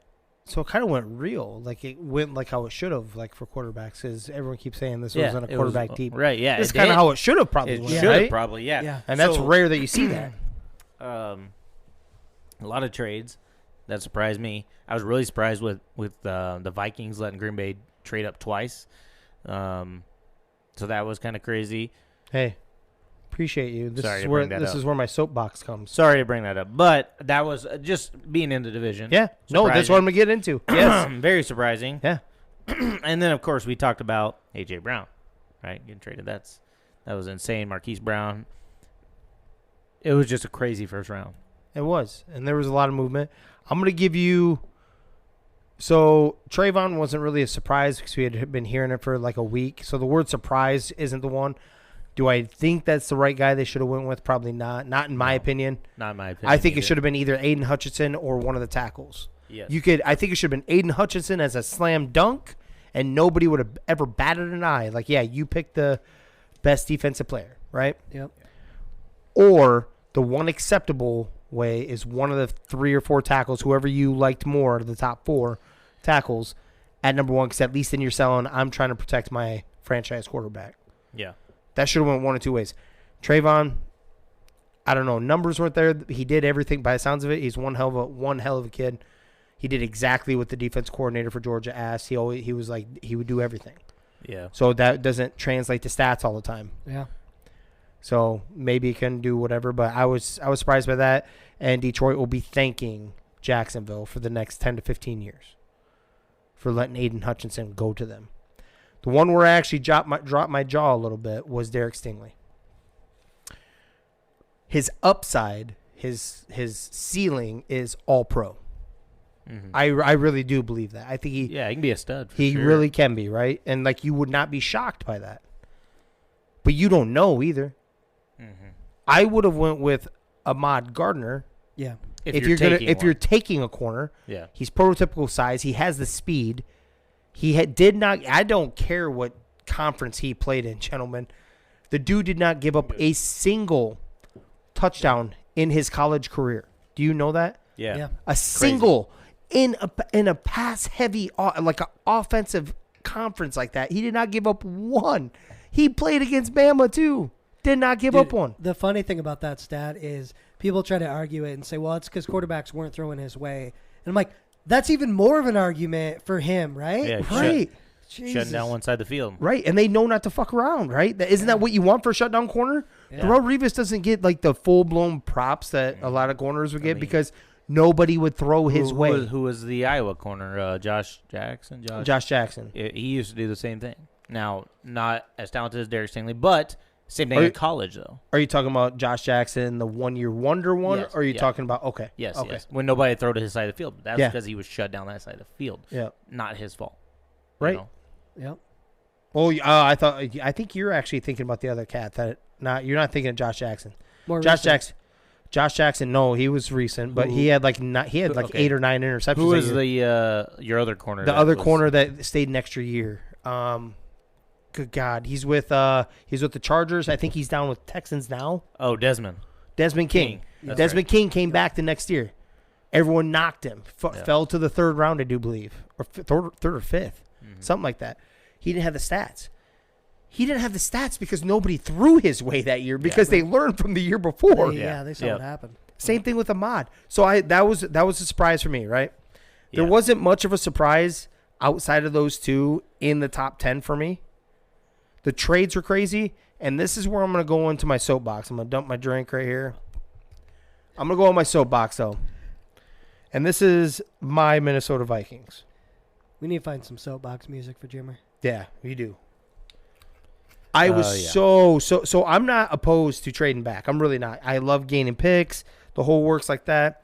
so it kind of went real. Like, it went like how it should have, like, for quarterbacks, because everyone keeps saying this wasn't a quarterback team. Right, yeah. It's kind of how it should have probably went, should have right? probably, yeah. And that's rare that you see that. A lot of trades that surprised me. I was really surprised with the Vikings letting Green Bay trade up twice. So that was kind of crazy. Hey, appreciate you. This is where my soapbox comes. Sorry to bring that up, but that was just being in the division. Yeah, no, that's what I'm gonna get into. Yes, very surprising. Yeah, and then of course we talked about AJ Brown, right? Getting traded. That was insane. Marquise Brown. It was just a crazy first round. It was, and there was a lot of movement. I'm gonna give you. So Trayvon wasn't really a surprise because we had been hearing it for like a week. So the word surprise isn't the one. Do I think that's the right guy they should have went with? Probably not. Not in my opinion. Not in my opinion. I think it should have been either Aiden Hutchinson or one of the tackles. Yes. I think it should have been Aiden Hutchinson as a slam dunk, and nobody would have ever batted an eye. Like, yeah, you picked the best defensive player, right? Yep. Or the one acceptable way is one of the 3 or 4 tackles, whoever you liked more, the top 4 tackles at number 1, because at least then you're selling, I'm trying to protect my franchise quarterback. Yeah. That should have went one of 2 ways. Trayvon, I don't know, numbers weren't there. He did everything by the sounds of it. He's one hell of a kid. He did exactly what the defense coordinator for Georgia asked. He was like, he would do everything. Yeah. So that doesn't translate to stats all the time. Yeah. So maybe he can do whatever, but I was surprised by that. And Detroit will be thanking Jacksonville for the next 10 to 15 years for letting Aiden Hutchinson go to them. The one where I actually dropped my jaw a little bit was Derek Stingley. His upside, his ceiling is all pro. Mm-hmm. I really do believe that. I think he can be a stud. He sure. really can be, right? And like you would not be shocked by that. But you don't know either. Mm-hmm. I would have went with Ahmad Gardner. Yeah. If you're taking a corner, yeah, he's prototypical size. He has the speed. Did not. I don't care what conference he played in, gentlemen. The dude did not give up a single touchdown in his college career. Do you know that? Yeah. A single in a pass heavy like an offensive conference like that. He did not give up one. He played against Bama too. Did not give up one. The funny thing about that stat is people try to argue it and say, well, it's because quarterbacks weren't throwing his way. And I'm like, that's even more of an argument for him, right? Yeah, right. Shutting down one side of the field. Right, and they know not to fuck around, right? Isn't that what you want for a shutdown corner? Yeah. Darrelle Revis doesn't get like the full-blown props that a lot of corners would get because nobody would throw his way. Who was the Iowa corner? Josh Jackson? Josh Jackson. He used to do the same thing. Now, not as talented as Derek Stingley, but same thing in college, though. Are you talking about Josh Jackson, the one-year wonder one? Yes, or are you talking about, okay. Yes, okay. yes. When nobody threw to his side of the field. That's because he was shut down that side of the field. Yeah. Not his fault. Right. You know? Yep. Well, I think you're actually thinking about the other cat. You're not thinking of Josh Jackson. Josh Jackson, no, he was recent, but he had like 8 or 9 interceptions. Who was your other corner? The other corner that stayed an extra year. Good God, he's with the Chargers. I think he's down with Texans now. Oh, Desmond King. Desmond King came back the next year. Everyone knocked him. Fell to the 3rd round, I do believe, or third or 5th, something like that. He didn't have the stats. He didn't have the stats because nobody threw his way that year because they learned from the year before. They saw what happened. Same thing with Ahmad. So that was a surprise for me, right? Yeah. There wasn't much of a surprise outside of those 2 in the top 10 for me. The trades were crazy, and this is where I'm going to go into my soapbox. I'm going to dump my drink right here. I'm going to go on my soapbox, though. And this is my Minnesota Vikings. We need to find some soapbox music for Jimmer. Yeah, we do. I was so I'm not opposed to trading back. I'm really not. I love gaining picks. The whole works like that.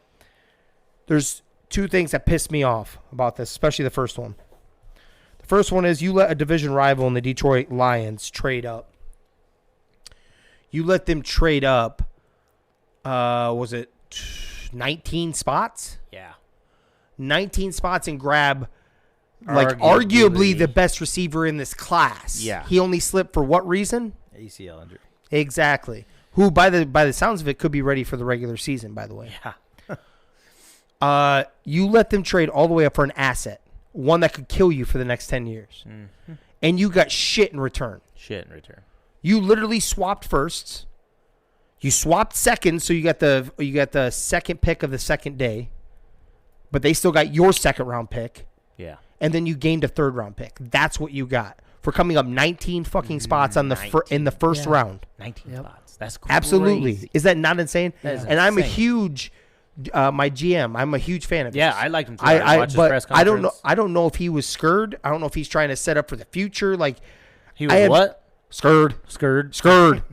There's 2 things that pissed me off about this, especially the first one. The first one is you let a division rival in the Detroit Lions trade up. You let them trade up, was it 19 spots? Yeah. 19 spots and grab arguably the best receiver in this class. Yeah. He only slipped for what reason? ACL injury. Exactly. Who, by the sounds of it, could be ready for the regular season, by the way. Yeah. You let them trade all the way up for an asset, one that could kill you for the next 10 years. Mm-hmm. And you got shit in return. You literally swapped firsts. You swapped seconds, so you got the second pick of the second day. But they still got your second round pick. Yeah. And then you gained a third round pick. That's what you got for coming up 19 fucking spots on in the first round. 19 spots. That's crazy. Absolutely. Is that not insane? That is and I'm a insane. huge my GM. I'm a huge fan of. Yeah, his. I liked him too. I watched his press I don't conference. know. I don't know if he was scared. I don't know if he's trying to set up for the future. Like He was what? Scared. Scared.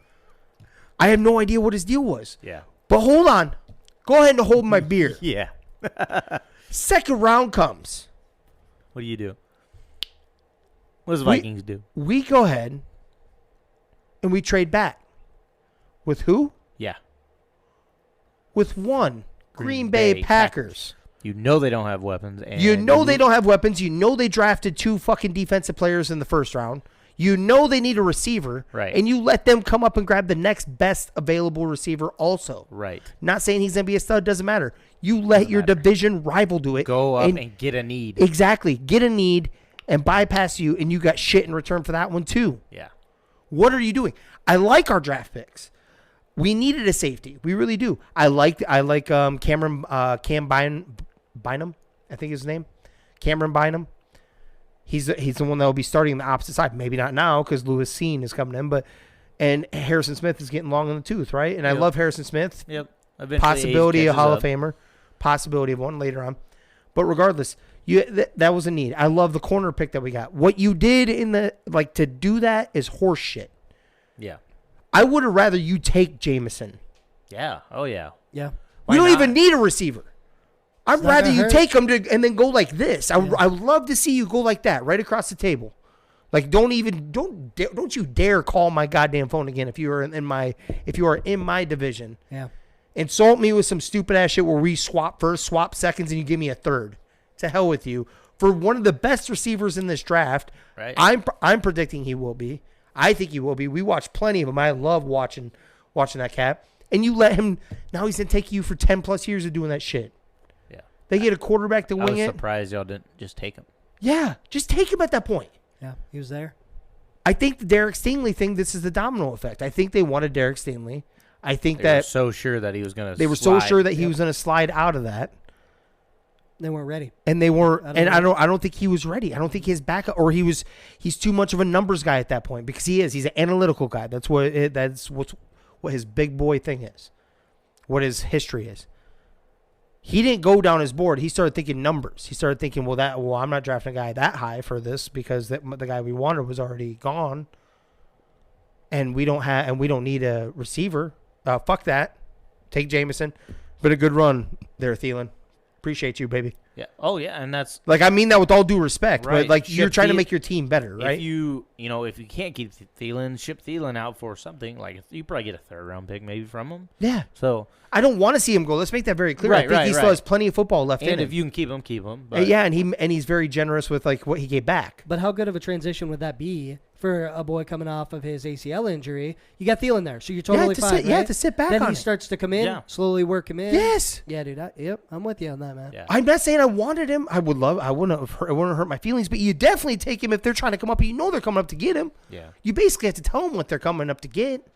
I have no idea what his deal was. Yeah. But hold on. Go ahead and hold my beer. Yeah. Second round comes. What do you do? What does Vikings do? We go ahead and we trade back. With who? Yeah. With one. Green Bay Packers. You know they don't have weapons. And You know they don't have weapons. You know they drafted 2 fucking defensive players in the first round. You know they need a receiver. Right. And you let them come up and grab the next best available receiver also. Right. Not saying he's going to be a stud. Doesn't matter. You let your division rival do it. Go up and get a need. Exactly. Get a need and bypass you, and you got shit in return for that one too. Yeah. What are you doing? I like our draft picks. We needed a safety. We really do. I like Cam Bynum, I think his name. Cameron Bynum. He's the one that will be starting on the opposite side. Maybe not now because Lewis Seen is coming in, and Harrison Smith is getting long in the tooth, right? And I love Harrison Smith. Yep. Possibility of Hall of Famer. Possibility of one later on. But regardless, that was a need. I love the corner pick that we got. What you did to do that is horse shit. Yeah. I would have rather you take Jameson. Yeah. Oh, yeah. Yeah. We don't even need a receiver. I'd rather you take him and then go like this. I would love to see you go like that, right across the table. Like don't you dare call my goddamn phone again if you are in my division. Yeah. Insult me with some stupid ass shit where we swap first, swap seconds, and you give me a third. To hell with you. For one of the best receivers in this draft, right. I'm predicting he will be. I think he will be. We watched plenty of him. I love watching that cat. And you let him. Now he's gonna take you for 10 plus years of doing that shit. Yeah. They get a quarterback to wing it. I was surprised y'all didn't just take him. Yeah, just take him at that point. Yeah, he was there. I think the Derek Stingley thing. This is the domino effect. I think they wanted Derek Stingley. I think they were so sure that he was gonna. They were so sure that he was gonna slide out of that. They weren't ready. And they weren't. I don't think he was ready. I don't think his backup or he's too much of a numbers guy at that point because he's an analytical guy. That's what his big boy thing is. What his history is. He didn't go down his board. He started thinking numbers. He started thinking, I'm not drafting a guy that high for this because the guy we wanted was already gone. And we don't need a receiver. Fuck that. Take Jameson. But a good run there, Thielen. Appreciate you, baby. Yeah. Oh, yeah, and that's I mean that with all due respect, right. but you're trying to make your team better, right? If you can't keep Thielen, ship Thielen out for something like you probably get a third round pick maybe from him. Yeah. So I don't want to see him go. Let's make that very clear. I think he still has plenty of football left in him. And if you can keep him. But. Yeah, and he's very generous with what he gave back. But how good of a transition would that be for a boy coming off of his ACL injury? You got Thielen there, so you're totally fine. To sit back. Then on he starts to come in, slowly work him in. Yes. Yeah, dude. Yep, I'm with you on that, man. Yeah. I'm not saying I wanted him. I wouldn't have hurt my feelings. But you definitely take him if they're trying to come up. You know they're coming up to get him. Yeah. You basically have to tell them what they're coming up to get.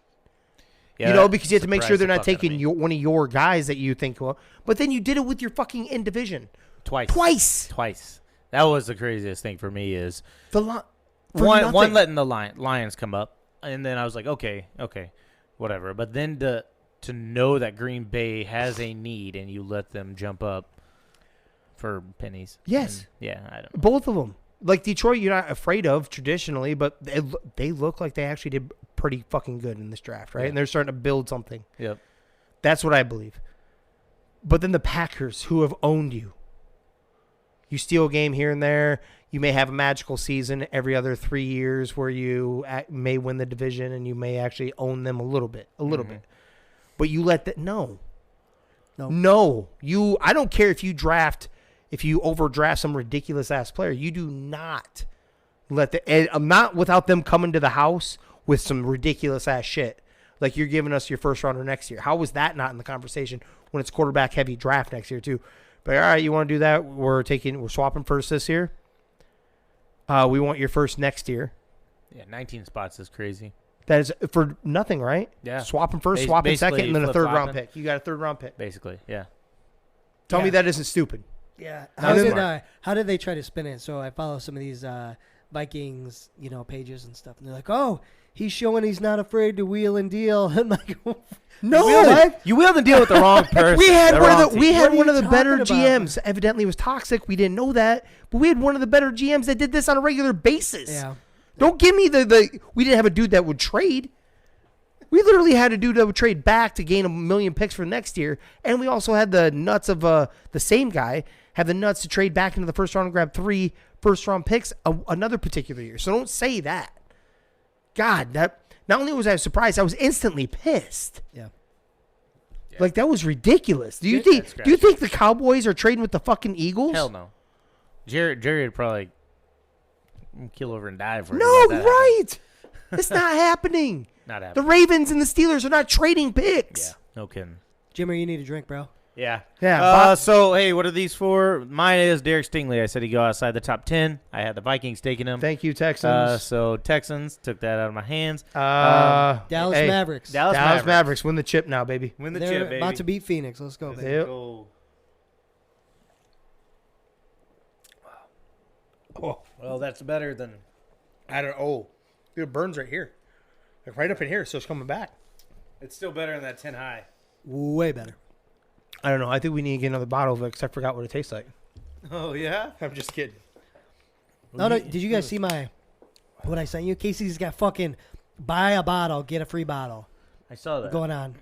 Yeah, because you have to make sure they're not taking one of your guys that you think. Well, but then you did it with your fucking in division twice. That was the craziest thing for me is one letting the Lions come up, and then I was like, okay, whatever. But then to know that Green Bay has a need and you let them jump up for pennies. Yes. And, I don't know. Both of them. Like Detroit, you're not afraid of traditionally, but they look like they actually did pretty fucking good in this draft, right? Yeah. And they're starting to build something. Yep. That's what I believe. But then the Packers, who have owned you. You steal a game here and there. You may have a magical season every other 3 years where you may win the division and you may actually own them a little bit. But you let that I don't care if you draft if you overdraft some ridiculous ass player, you do not let not without them coming to the house with some ridiculous ass shit. Like you're giving us your first rounder next year. How was that not in the conversation when it's quarterback heavy draft next year too? But all right, you want to do that? We're swapping first this year. We want your first next year. Yeah, 19 spots is crazy. That is for nothing, right? Yeah. Swapping first, swapping second, and then a third round pick. You got a third round pick. Basically, yeah. Tell me that isn't stupid. Yeah. How did they try to spin it? So I follow some of these Vikings, pages and stuff, and they're like, "Oh, he's showing he's not afraid to wheel and deal." I'm like, no, you wheeled and deal with the wrong person. We had one of the better about? GMs. Evidently, it was toxic. We didn't know that, but we had one of the better GMs that did this on a regular basis. Yeah. Don't give me the. We didn't have a dude that would trade. We literally had a dude that would trade back to gain 1 million picks for next year, and we also had the nuts of the same guy have the nuts to trade back into the first round and grab 3 first-round picks another particular year. So don't say that. God, that not only was I surprised, I was instantly pissed. Yeah. Like that was ridiculous. Do you think the Cowboys are trading with the fucking Eagles? Hell no. Jerry would probably kill over and die for it. No, right. It's not happening. Not happening. The Ravens and the Steelers are not trading picks. Yeah, no kidding. Jimmer, you need a drink, bro. Yeah. Yeah. So, hey, what are these for? Mine is Derek Stingley. I said he'd go outside the top 10. I had the Vikings taking him. Thank you, Texans. So, Texans took that out of my hands. Dallas Mavericks. Dallas Mavericks win the chip now, baby. Win the They're chip, baby. about to beat Phoenix. Let's go, baby. Yep. Go. Oh. Well, that's better than... Dude, it burns right here. Like right up in here, so it's coming back. It's still better than that 10 high. Way better. I don't know. I think we need to get another bottle of it because I forgot what it tastes like. Oh, yeah? I'm just kidding. No, did you guys see what I sent you? Casey's got fucking buy a bottle, get a free bottle I saw that. going on.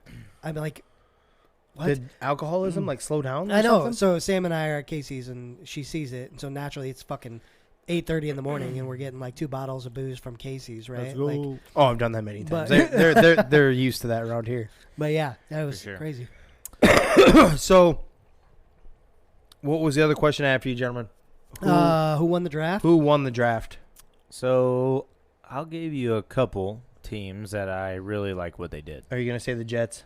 I'm like, what? Did alcoholism slow down? Or I know. something? So Sam and I are at Casey's, and she sees it, and so naturally it's fucking 8:30 in the morning, and we're getting like 2 bottles of booze from Casey's, right? Like, Oh, I've done that many times. But- They're used to that around here. but yeah, that was sure. crazy. So, what was the other question I had for you, gentlemen? Who won the draft? Who won the draft? So, I'll give you a couple teams that I really like what they did. Are you going to say the Jets?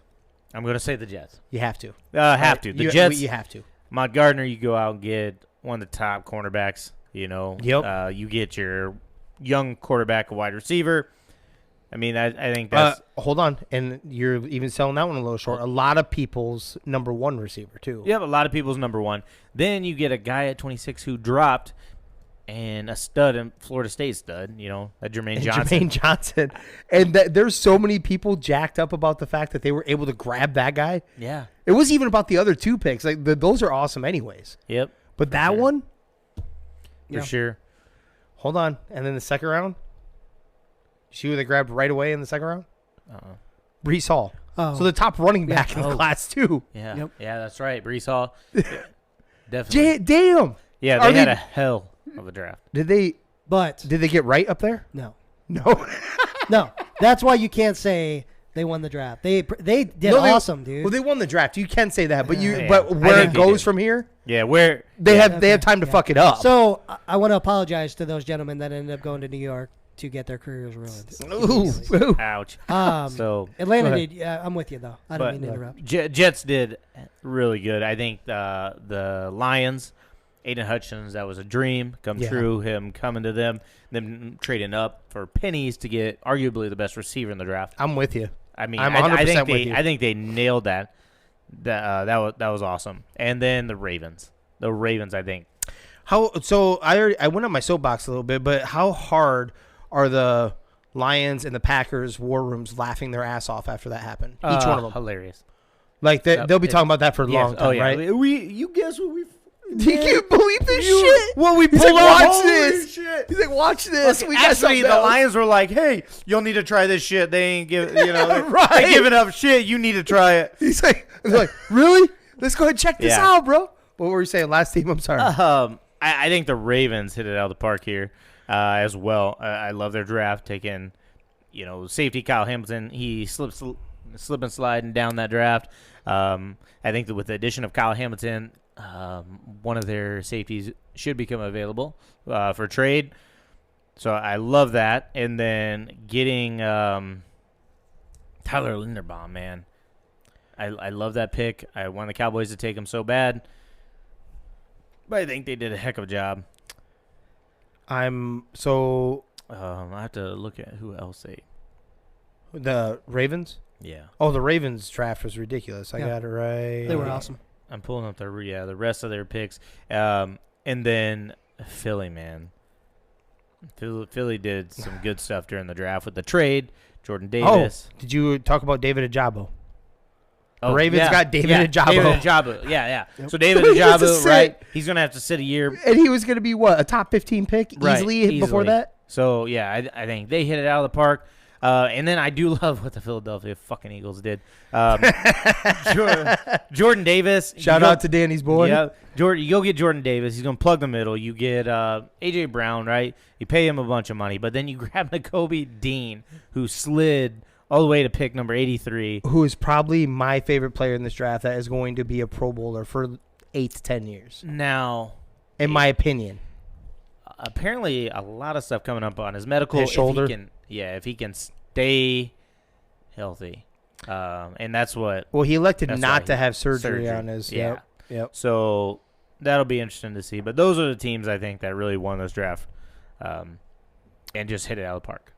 I'm going to say the Jets. You have to. Have to. The Jets. You have to. Mont Gardner, you go out and get one of the top cornerbacks. Yep. You get your young quarterback, a wide receiver. I mean, I think that's... hold on. And you're even selling that one a little short. A lot of people's number 1 receiver, too. You have a lot of people's number 1. Then you get a guy at 26 who dropped, and a stud, in Florida State stud, that Jermaine Johnson. And there's so many people jacked up about the fact that they were able to grab that guy. Yeah. It was even about the other 2 picks. Like those are awesome anyways. Yep. But that one? For sure. Hold on. And then the second round? You see who they grabbed right away in the second round? Brees Hall. Oh. So the top running back in the class, too. Yeah. Yep. Yeah, that's right. Brees Hall. Definitely. Damn. Yeah, they had a hell of a draft. Did they get right up there? No. No. No. That's why you can't say they won the draft. They did awesome, dude. Well, they won the draft. You can say that, but Yeah. but I where think it they goes did. from here, Yeah, where... they have time to fuck it up. So I want to apologize to those gentlemen that ended up going to New York to get their careers ruined. Ooh. Ouch. So Go Atlanta ahead. did. Yeah, I'm with you though. I don't mean to interrupt. Jets did really good. I think the Lions, Aiden Hutchins, that was a dream come true. Him coming to them trading up for pennies to get arguably the best receiver in the draft. I'm with you. I mean, I'm 100% with you. I think they nailed that. That was awesome. And then the Ravens. I think. So I went on my soapbox a little bit, but how hard are the Lions and the Packers war rooms laughing their ass off after that happened? Each one of them. Hilarious. Like they'll be talking about that for a long time, right? You guess what we... You can't believe this shit. Well, we He's pulled like, off. watch Holy this. shit. He's like, watch this. Look, We got actually, something the else. Lions were like, "Hey, you'll need to try this shit." They ain't give, Right. they giving up shit. You need to try it. He's like, really? Let's go ahead and check this Yeah. out, bro. What were you saying? Last team? I'm sorry. I think the Ravens hit it out of the park here as well. I love their draft taking, safety Kyle Hamilton. He slip and sliding down that draft. I think that with the addition of Kyle Hamilton, one of their safeties should become available for trade. So I love that. And then getting Tyler Linderbaum, man. I love that pick. I want the Cowboys to take him so bad. But I think they did a heck of a job. I have to look at who else they. The Ravens? Yeah. Oh, the Ravens draft was ridiculous. I got it right. They were awesome. I'm pulling up the rest of their picks. And then Philly, man. Philly did some good stuff during the draft with the trade. Jordan Davis. Oh, did you talk about David Ajabo? Oh, the Ravens got David Ajabo. David Ajabo, yeah. Yep. So David Ajabo, right? He's going to have to sit a year. And he was going to be, what, a top 15 pick easily before that? So, yeah, I think they hit it out of the park. And then I do love what the Philadelphia fucking Eagles did. Jordan Davis. Shout out to Danny's boy. Yeah, you go get Jordan Davis. He's going to plug the middle. You get A.J. Brown, right? You pay him a bunch of money. But then you grab Nakobe Dean, who slid all the way to pick number 83. Who is probably my favorite player in this draft that is going to be a Pro Bowler for 8 to 10 years. Now, in my opinion. Apparently, a lot of stuff coming up on his medical. His shoulder. If he can stay healthy. And that's what. Well, he elected not to have surgery on his. Yeah. Yep. So that'll be interesting to see. But those are the teams I think that really won this draft and just hit it out of the park.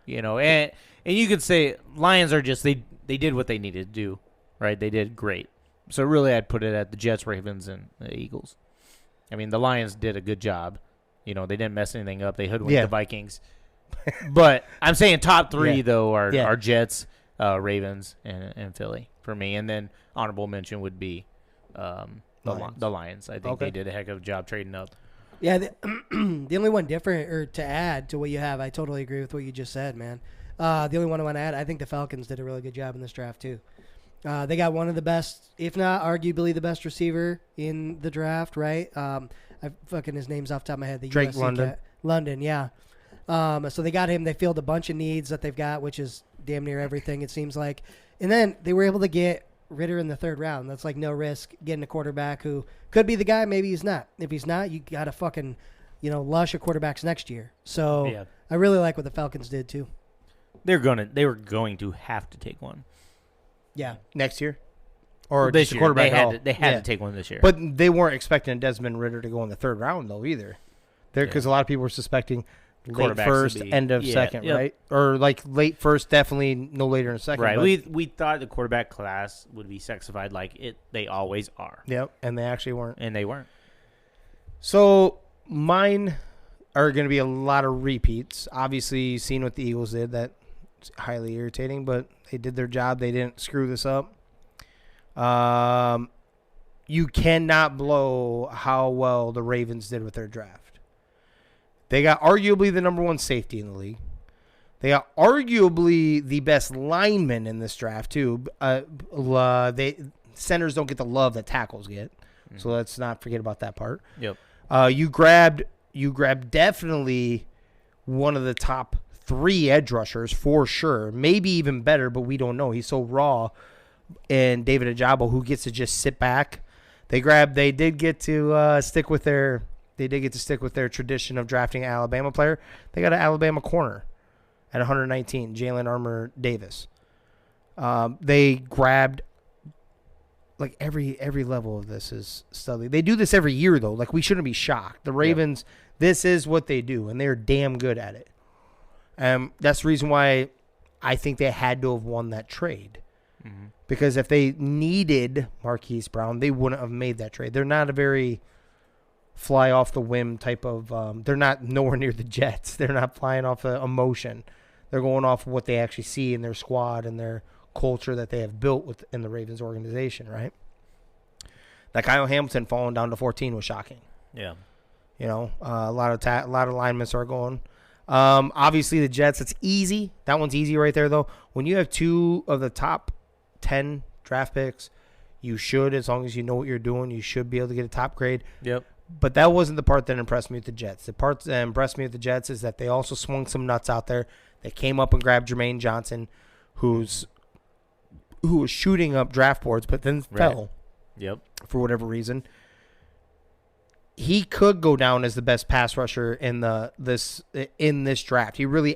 And you could say Lions are just they did what they needed to do, right? They did great. So really, I'd put it at the Jets, Ravens, and the Eagles. I mean, the Lions did a good job. They didn't mess anything up. They hoodwinked the Vikings. But I'm saying top three though are Jets, Ravens, and Philly for me. And then honorable mention would be the Lions. I think they did a heck of a job trading up. Yeah, the only one different or to add to what you have, I totally agree with what you just said, man. The only one I want to add, I think the Falcons did a really good job in this draft too. They got one of the best, if not arguably the best receiver in the draft, right? His name's off the top of my head. The Drake USC London. Cat. London, yeah. So they got him. They filled a bunch of needs that they've got, which is damn near everything, it seems like. And then they were able to get Ritter in the third round. That's like no risk getting a quarterback who could be the guy. Maybe he's not. If he's not, you got to fucking, lush of quarterbacks next year. So I really like what the Falcons did too. They were going to have to take one. Yeah. Next year? Or this just a year. quarterback They had to take one this year. But they weren't expecting Desmond Ritter to go in the third round, though, either. Because a lot of people were suspecting late first, end of second, right? Or like late first, definitely no later in second. Right. We thought the quarterback class would be sexified like they always are. Yep, and they actually weren't. And they weren't. So mine are going to be a lot of repeats. Obviously, seeing what the Eagles did, that's highly irritating, but they did their job. They didn't screw this up. You cannot blow how well the Ravens did with their draft. They got arguably the number one safety in the league. They got arguably the best lineman in this draft, too. Centers don't get the love that tackles get, so let's not forget about that part. Yep. You grabbed definitely one of the top 3 edge rushers for sure, maybe even better, but we don't know. He's so raw. And David Ajabo, who gets to just sit back. They did get to stick with their tradition of drafting an Alabama player. They got an Alabama corner at 119, Jalen Armour Davis. They grabbed like every level of this is study. They do this every year though. Like we shouldn't be shocked. The Ravens, this is what they do, and they're damn good at it. That's the reason why I think they had to have won that trade. Mm-hmm. Because if they needed Marquise Brown, they wouldn't have made that trade. They're not a very fly off the whim type of they're not nowhere near the Jets. They're not flying off of emotion. They're going off of what they actually see in their squad and their culture that they have built within the Ravens organization, right? That Kyle Hamilton falling down to 14 was shocking. Yeah. A lot of linemen are going. Obviously the Jets, it's easy. That one's easy right there though. When you have 2 of the top 10 draft picks, you should, as long as you know what you're doing, you should be able to get a top grade. Yep. But that wasn't the part that impressed me with the Jets. The part that impressed me with the Jets is that they also swung some nuts out there. They came up and grabbed Jermaine Johnson, who was shooting up draft boards, but then fell. Yep. For whatever reason. He could go down as the best pass rusher in this draft. He really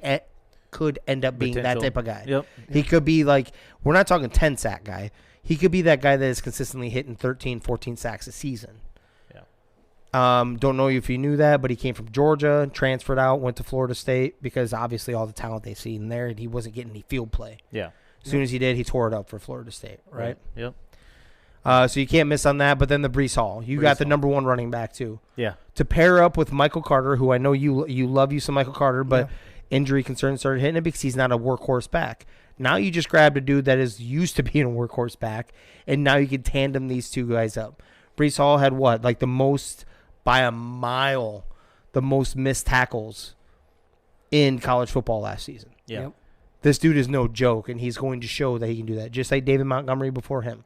could end up being that type of guy. Yep. He could be like, we're not talking 10 sack guy. He could be that guy that is consistently hitting 13, 14 sacks a season. Don't know if you knew that, but he came from Georgia, transferred out, went to Florida State because obviously all the talent they've seen there, and he wasn't getting any field play. Yeah. As soon as he did, he tore it up for Florida State, right? Yep. So you can't miss on that. But then the Breece Hall, you got the number one running back too. Yeah. To pair up with Michael Carter, who I know you love you some Michael Carter, but injury concerns started hitting him because he's not a workhorse back. Now you just grabbed a dude that is used to being a workhorse back, and now you can tandem these two guys up. Breece Hall had what, like the most by a mile, the most missed tackles in college football last season. Yeah. Yep. This dude is no joke, and he's going to show that he can do that, just like David Montgomery before him.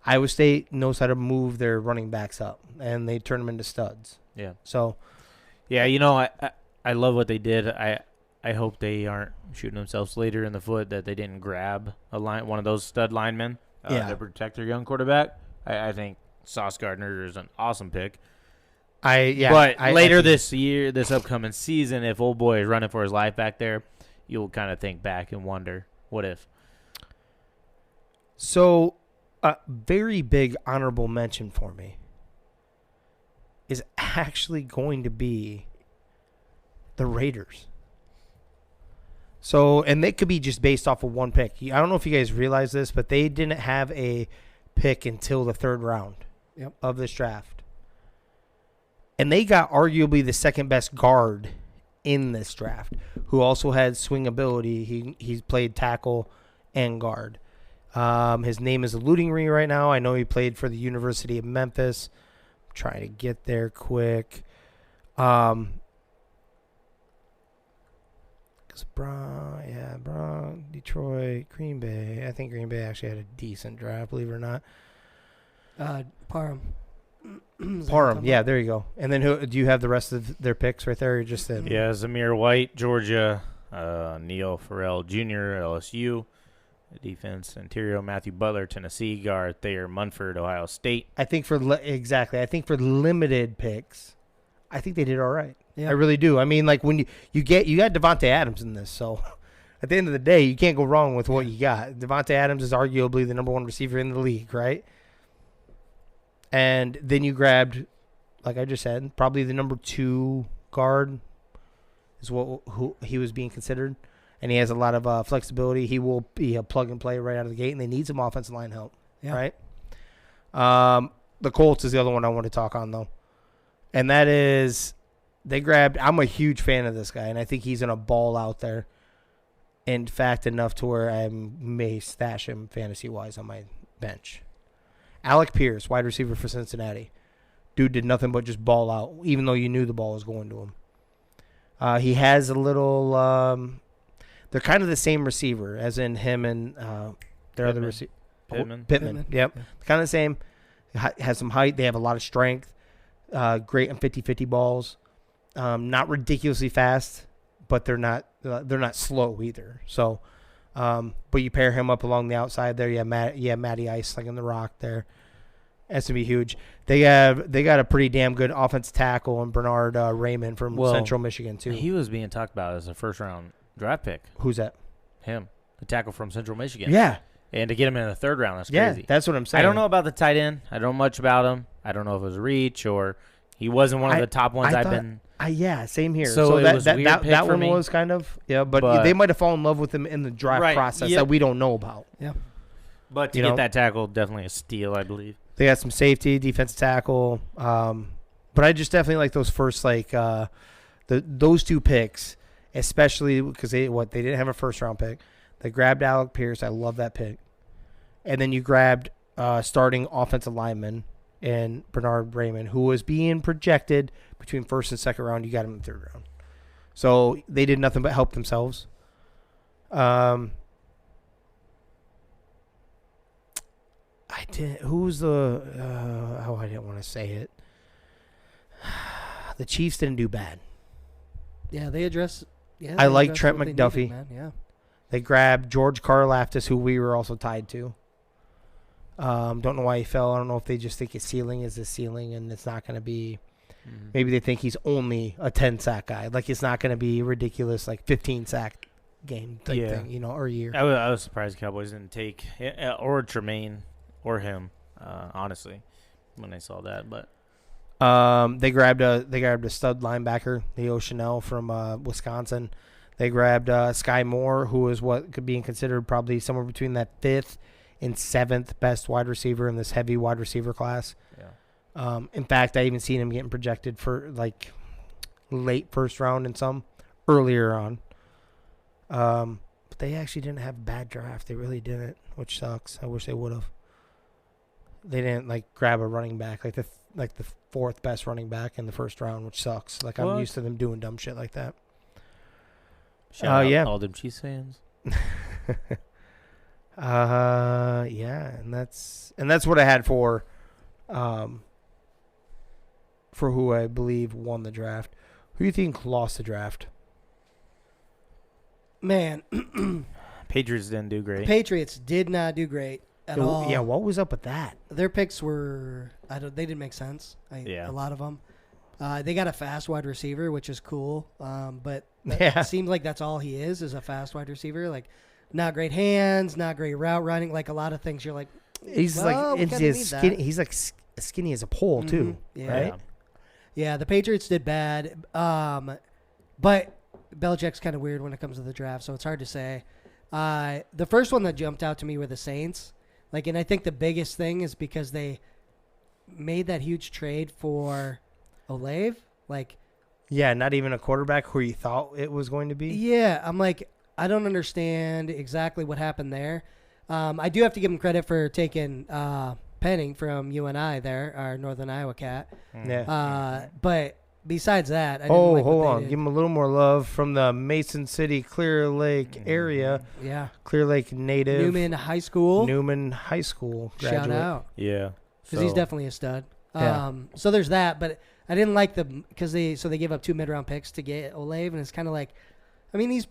Iowa State knows how to move their running backs up, and they turn them into studs. Yeah. So, yeah, I love what they did. I hope they aren't shooting themselves later in the foot that they didn't grab one of those stud linemen to protect their young quarterback. I think Sauce Gardner is an awesome pick. But later this year, this upcoming season, if old boy is running for his life back there, you'll kind of think back and wonder, what if? So, a very big honorable mention for me is actually going to be the Raiders. So, and they could be just based off of one pick. I don't know if you guys realize this, but they didn't have a pick until the third round of this draft. And they got arguably the second best guard in this draft, who also had swing ability. He's played tackle and guard. His name is eluding me right now. I know he played for the University of Memphis. I'm trying to get there quick. Detroit, Green Bay. I think Green Bay actually had a decent draft, believe it or not. Parham. Parham, yeah, there you go. And then do you have the rest of their picks right there? Or just the Zamir White, Georgia, Neil Farrell Jr., LSU, defense, interior, Matthew Butler, Tennessee, guard, Thayer Munford, Ohio State. I think for limited picks, I think they did all right. Yeah. I really do. I mean, like when you got Devontae Adams in this, so at the end of the day, you can't go wrong with what you got. Devontae Adams is arguably the number one receiver in the league, right? And then you grabbed, like I just said, probably the number 2 guard is who he was being considered. And he has a lot of flexibility. He will be a plug and play right out of the gate, and they need some offensive line help, right? The Colts is the other one I want to talk on, though. And that is they grabbed – I'm a huge fan of this guy, and I think he's going to ball out there. In fact, enough to where I may stash him fantasy-wise on my bench. Alec Pierce, wide receiver for Cincinnati. Dude did nothing but just ball out, even though you knew the ball was going to him. He has a little they're kind of the same receiver, as in him and their other receiver. Pittman. Yep. Yeah. Kind of the same. Has some height. They have a lot of strength. Great on 50-50 balls. Not ridiculously fast, but they're not slow either. So, but you pair him up along the outside there. You have Matty Ice like in the rock there. That's gonna be huge. They got a pretty damn good offensive tackle in Bernard Raymond from Central Michigan too. He was being talked about as a first round draft pick. Who's that? Him, the tackle from Central Michigan. Yeah. And to get him in the third round, that's crazy. Yeah, that's what I'm saying. I don't know about the tight end. I don't know much about him. I don't know if it was reach or he wasn't one of the top ones I've been. Yeah, same here. So that one was kind of but they might have fallen in love with him in the draft process that we don't know about. Yeah. But to get that tackle, definitely a steal, I believe. They got some safety, defensive tackle. But I just definitely like those first those 2 picks, especially because they didn't have a first round pick. They grabbed Alec Pierce. I love that pick. And then you grabbed starting offensive lineman and Bernard Raymond, who was being projected between first and second round. You got him in the third round. So they did nothing but help themselves. I didn't want to say it. The Chiefs didn't do bad. Yeah, they addressed. Yeah, I like Trent McDuffie. Needed, man. Yeah. They grabbed George Karlaftis, who we were also tied to. Don't know why he fell. I don't know if they just think his ceiling is his ceiling and it's not going to be. Maybe they think he's only a 10-sack guy. Like, it's not going to be ridiculous, like 15-sack game type thing, you know, or a year. I was surprised the Cowboys didn't take or Tremaine or him, honestly, when I saw that. But they grabbed a stud linebacker, Leo Chanel from Wisconsin. They grabbed Sky Moore, who is what could be considered probably somewhere between that 5th and 7th best wide receiver in this heavy wide receiver class. Yeah. In fact, I even seen him getting projected for like late first round and some earlier on. But they actually didn't have a bad draft. They really didn't, which sucks. I wish they would have. They didn't like grab a running back like the 4th best running back in the first round, which sucks. Like, I'm used to them doing dumb shit like that. Shout out all them Chiefs fans. Yeah, and that's what I had for who I believe won the draft. Who do you think lost the draft? Man, Patriots didn't do great. Patriots did not do great at all. Yeah, what was up with that? Their picks were they didn't make sense. A lot of them. They got a fast wide receiver, which is cool. But it seems like that's all he is a fast wide receiver. Like, not great hands, not great route running. Like, a lot of things you're like, he's like skinny as a pole too, right? Yeah, the Patriots did bad. But Belichick's kind of weird when it comes to the draft, so it's hard to say. The first one that jumped out to me were the Saints. Like, and I think the biggest thing is because they made that huge trade for Olave. Like, yeah, not even a quarterback who you thought it was going to be. Yeah, I'm like, I don't understand exactly what happened there. I do have to give him credit for taking Penning from UNI there, our Northern Iowa cat. Yeah. But besides that, I didn't like hold what on. they did. Give him a little more love from the Mason City, Clear Lake area. Yeah. Clear Lake native. Newman High School graduate. Shout out. Yeah. Because he's definitely a stud. Yeah. So there's that, but I didn't like because they gave up 2 mid-round picks to get Olave, and it's kind of like, I mean, he's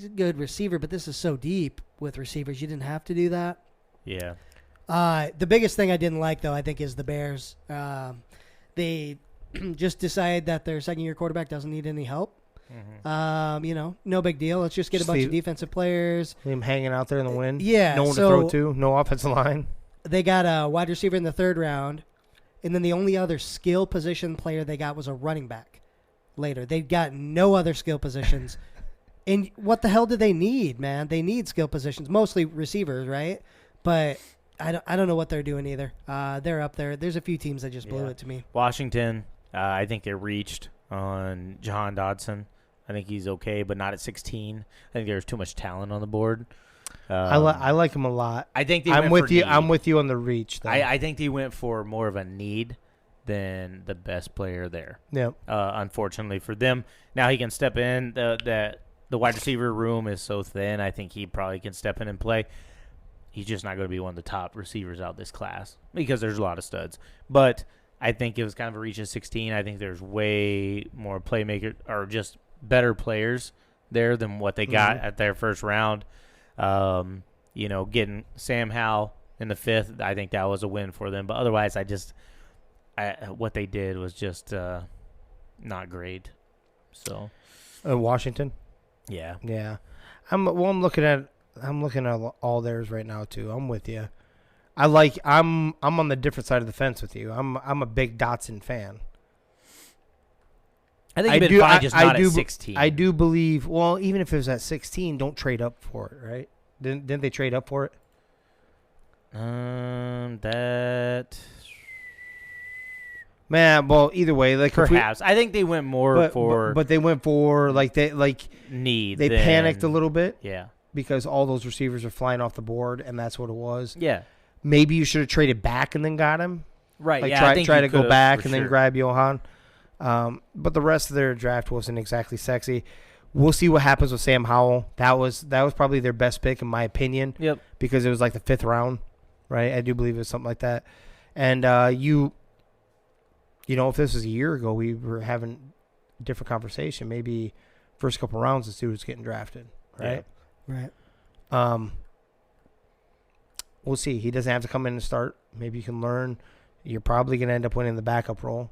a good receiver, but this is so deep with receivers. You didn't have to do that. Yeah. The biggest thing I didn't like, though, I think, is the Bears. They just decided that their second-year quarterback doesn't need any help. Mm-hmm. No big deal. Let's just get a bunch of defensive players. Him hanging out there in the wind. Yeah. No one to throw to. No offensive line. They got a wide receiver in the 3rd round, and then the only other skill position player they got was a running back later. They got no other skill positions. And what the hell do they need, man? They need skill positions, mostly receivers, right? But I don't know what they're doing either. They're up there. There's a few teams that just blew it to me. Washington, I think they reached on Jahan Dodson. I think he's okay, but not at 16. I think there's too much talent on the board. I like him a lot. I think I'm with you. I'm with you on the reach. I think they went for more of a need than the best player there. Yeah. Unfortunately for them, now he can step in. The wide receiver room is so thin. I think he probably can step in and play. He's just not going to be one of the top receivers out this class because there's a lot of studs. But I think it was kind of a reach at 16. I think there's way more playmaker or just better players there than what they got at their first round. Getting Sam Howell in the 5th, I think that was a win for them. But otherwise, what they did was just not great. So, Washington. Yeah. I'm looking at all theirs right now too. I'm with you. I'm on the different side of the fence with you. I'm a big Dotson fan. I think he's been fine, just not at 16. I do believe. Well, even if it was at 16, don't trade up for it, right? Didn't they trade up for it? That. Man, well, either way, like perhaps I think they went more for, but they went for need. They panicked a little bit, yeah, because all those receivers are flying off the board, and that's what it was. Yeah, maybe you should have traded back and then got him. Right. Like yeah, try to go back and then grab Johan. But the rest of their draft wasn't exactly sexy. We'll see what happens with Sam Howell. That was probably their best pick in my opinion. Yep. Because it was like the 5th round, right? I do believe it was something like that. And if this was a year ago, we were having a different conversation. Maybe first couple rounds, this dude was getting drafted, right? Yeah. Right. we'll see. He doesn't have to come in and start. Maybe you can learn. You're probably going to end up winning the backup role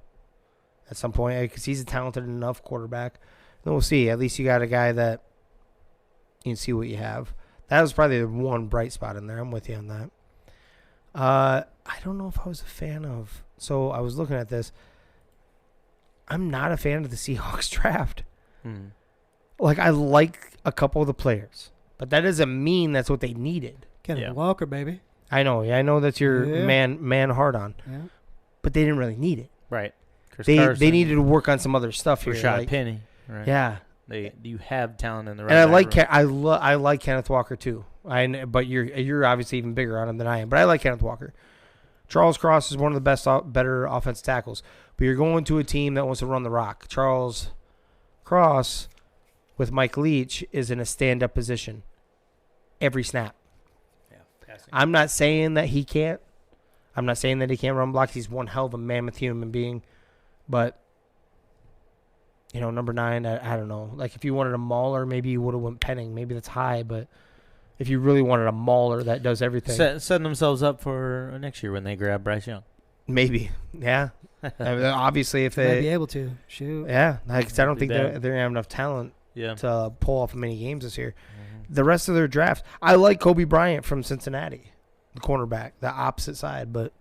at some point because he's a talented enough quarterback. Then we'll see. At least you got a guy that you can see what you have. That was probably the one bright spot in there. I'm with you on that. I don't know if I was a fan of. So I was looking at this. I'm not a fan of the Seahawks draft. Like, I like a couple of the players, but that doesn't mean that's what they needed. Kenneth Walker, baby. I know. Yeah, I know that's your man hard on. Yeah. But they didn't really need it. Right. They needed to work on some other stuff here. Rashad Penny. Right. Yeah. You have talent in the right. And I like Kenneth Walker too. But you're obviously even bigger on him than I am. But I like Kenneth Walker. Charles Cross is one of the better offensive tackles. But you're going to a team that wants to run the rock. Charles Cross with Mike Leach is in a stand-up position every snap. I'm not saying that he can't. I'm not saying that he can't run blocks. He's one hell of a mammoth human being. But, number 9, I don't know. Like, if you wanted a mauler, maybe you would have went Penning. Maybe that's high. But if you really wanted a mauler that does everything. Setting themselves up for next year when they grab Bryce Young. Maybe. Yeah. I mean, obviously, if they. Might be able to. Shoot. Yeah. I don't think they're going to have enough talent to pull off many games this year. The rest of their draft, I like Kobe Bryant from Cincinnati, the cornerback, the opposite side, but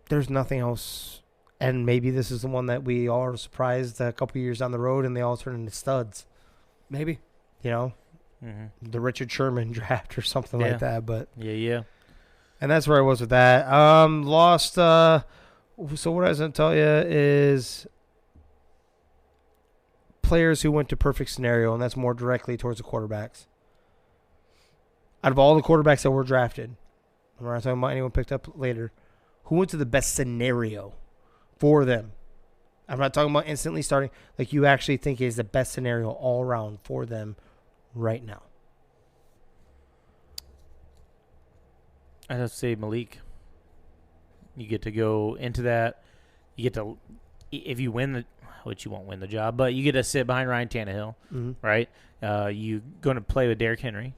there's nothing else. And maybe this is the one that we all are surprised a couple years down the road and they all turn into studs. Maybe. The Richard Sherman draft or something like that. But yeah. And that's where I was with that. Lost. So what I was going to tell you is players who went to perfect scenario, and that's more directly towards the quarterbacks. Out of all the quarterbacks that were drafted, we're not talking about anyone picked up later, who went to the best scenario for them? I'm not talking about instantly starting. Like, you actually think is the best scenario all around for them right now. I'd have to say Malik. You get to go into that. You get to, if you win which you won't win the job, but you get to sit behind Ryan Tannehill, right? You're going to play with Derrick Henry,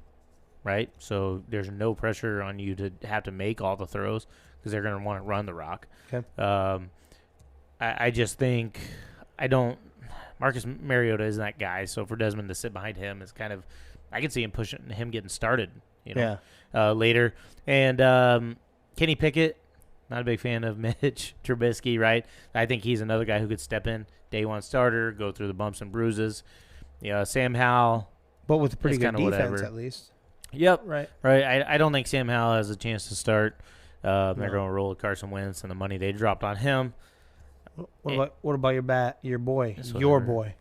right? So there's no pressure on you to have to make all the throws because they're going to want to run the rock. Okay. I just think Marcus Mariota isn't that guy, so for Desmond to sit behind him is kind of, I can see him pushing him getting started, later. And Kenny Pickett, not a big fan of Mitch Trubisky, right? I think he's another guy who could step in, day one starter, go through the bumps and bruises. Sam Howell. But with a pretty good defense, at least. Yep. Right. I don't think Sam Howell has a chance to start. They're going to roll with Carson Wentz and the money they dropped on him. What about your boy? Your boy.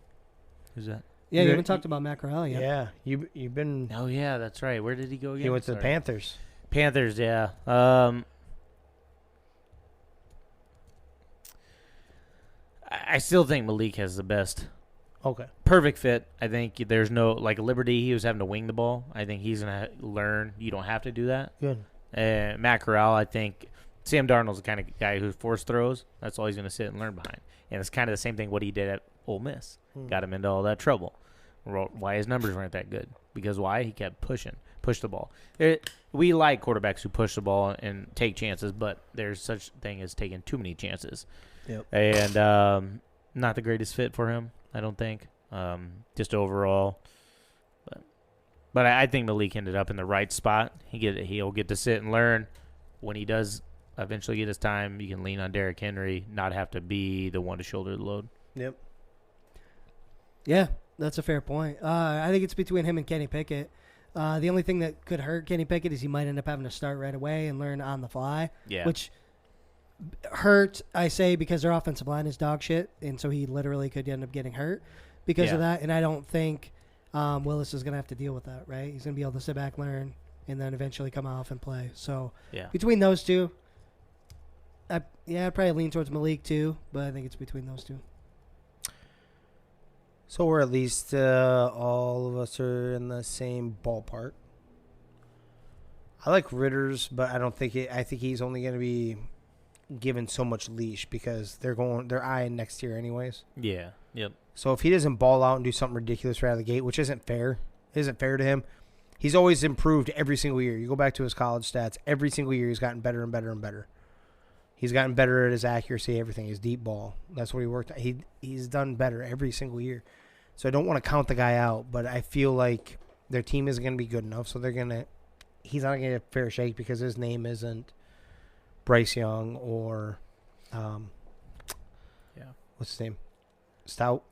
Who's that? Yeah, you haven't talked about Matt Corral yet. Yeah, you've been. Oh yeah, that's right. Where did he go again? He went to the Panthers. Panthers, yeah. I still think Malik has the best. Okay. Perfect fit. I think there's no, like Liberty, he was having to wing the ball. I think he's going to learn you don't have to do that. Good. Matt Corral, I think Sam Darnold's the kind of guy who force throws. That's all he's going to sit and learn behind. And it's kind of the same thing what he did at Ole Miss. Got him into all that trouble. Why his numbers weren't that good. Because why? He kept push the ball. We like quarterbacks who push the ball and take chances, but there's such thing as taking too many chances. Yep. And not the greatest fit for him, I don't think. Just overall. But I think Malik ended up in the right spot. He'll get to sit and learn. When he does eventually get his time, you can lean on Derrick Henry, not have to be the one to shoulder the load. Yep. Yeah, that's a fair point. I think it's between him and Kenny Pickett. The only thing that could hurt Kenny Pickett is he might end up having to start right away and learn on the fly. Yeah. Which hurt, I say, because their offensive line is dog shit, and so he literally could end up getting hurt because of that. And I don't think Willis is going to have to deal with that, right? He's going to be able to sit back, learn, and then eventually come off and play. So between those two, I'd probably lean towards Malik too, but I think it's between those two. So we're at least all of us are in the same ballpark. I like Ritter's, but I don't think I think he's only going to be given so much leash because they're eyeing next year anyways. Yeah. Yep. So if he doesn't ball out and do something ridiculous right out of the gate, which isn't fair to him, He's always improved every single year. You go back to his college stats. Every single year he's gotten better and better and better. He's gotten better at his accuracy, everything, his deep ball. That's what he worked at. He's done better every single year. So I don't want to count the guy out, but I feel like their team isn't going to be good enough. So he's not going to get a fair shake because his name isn't Bryce Young or, what's his name? Stout.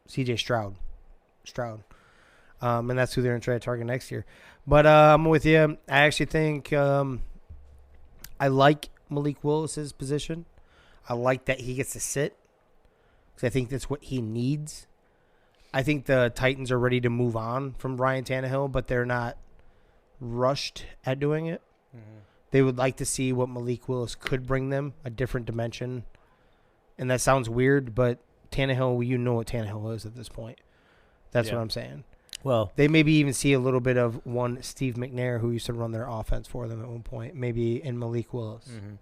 CJ Stroud. And that's who they're going to try to target next year. But I'm with you. I actually think I like Malik Willis's position. I like that he gets to sit because I think that's what he needs. I think the Titans are ready to move on from Ryan Tannehill, but they're not rushed at doing it. Mm-hmm. They would like to see what Malik Willis could bring them, a different dimension. And that sounds weird, but Tannehill, you know what Tannehill is at this point. That's what I'm saying. Well, they maybe even see a little bit of one Steve McNair, who used to run their offense for them at one point, maybe in Malik Willis. Mm-hmm.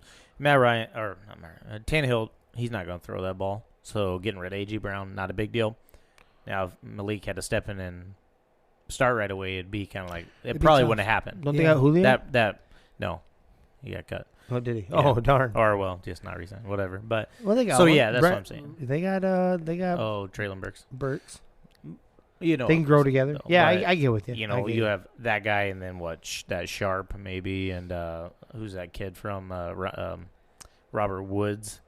Tannehill, he's not going to throw that ball. So getting rid of A.J. Brown, not a big deal. Now, if Malik had to step in and start right away, it'd be kind of like it probably wouldn't have happened. Don't they got Julio? No, he got cut. Oh, did he? Yeah. Oh, darn. Or just not recent, whatever. But they got. So that's what I'm saying. They got. Oh, Traylon Burks. They can grow together. Yeah, I get with you. You have that guy, and then that Sharp maybe, and who's that kid from Robert Woods,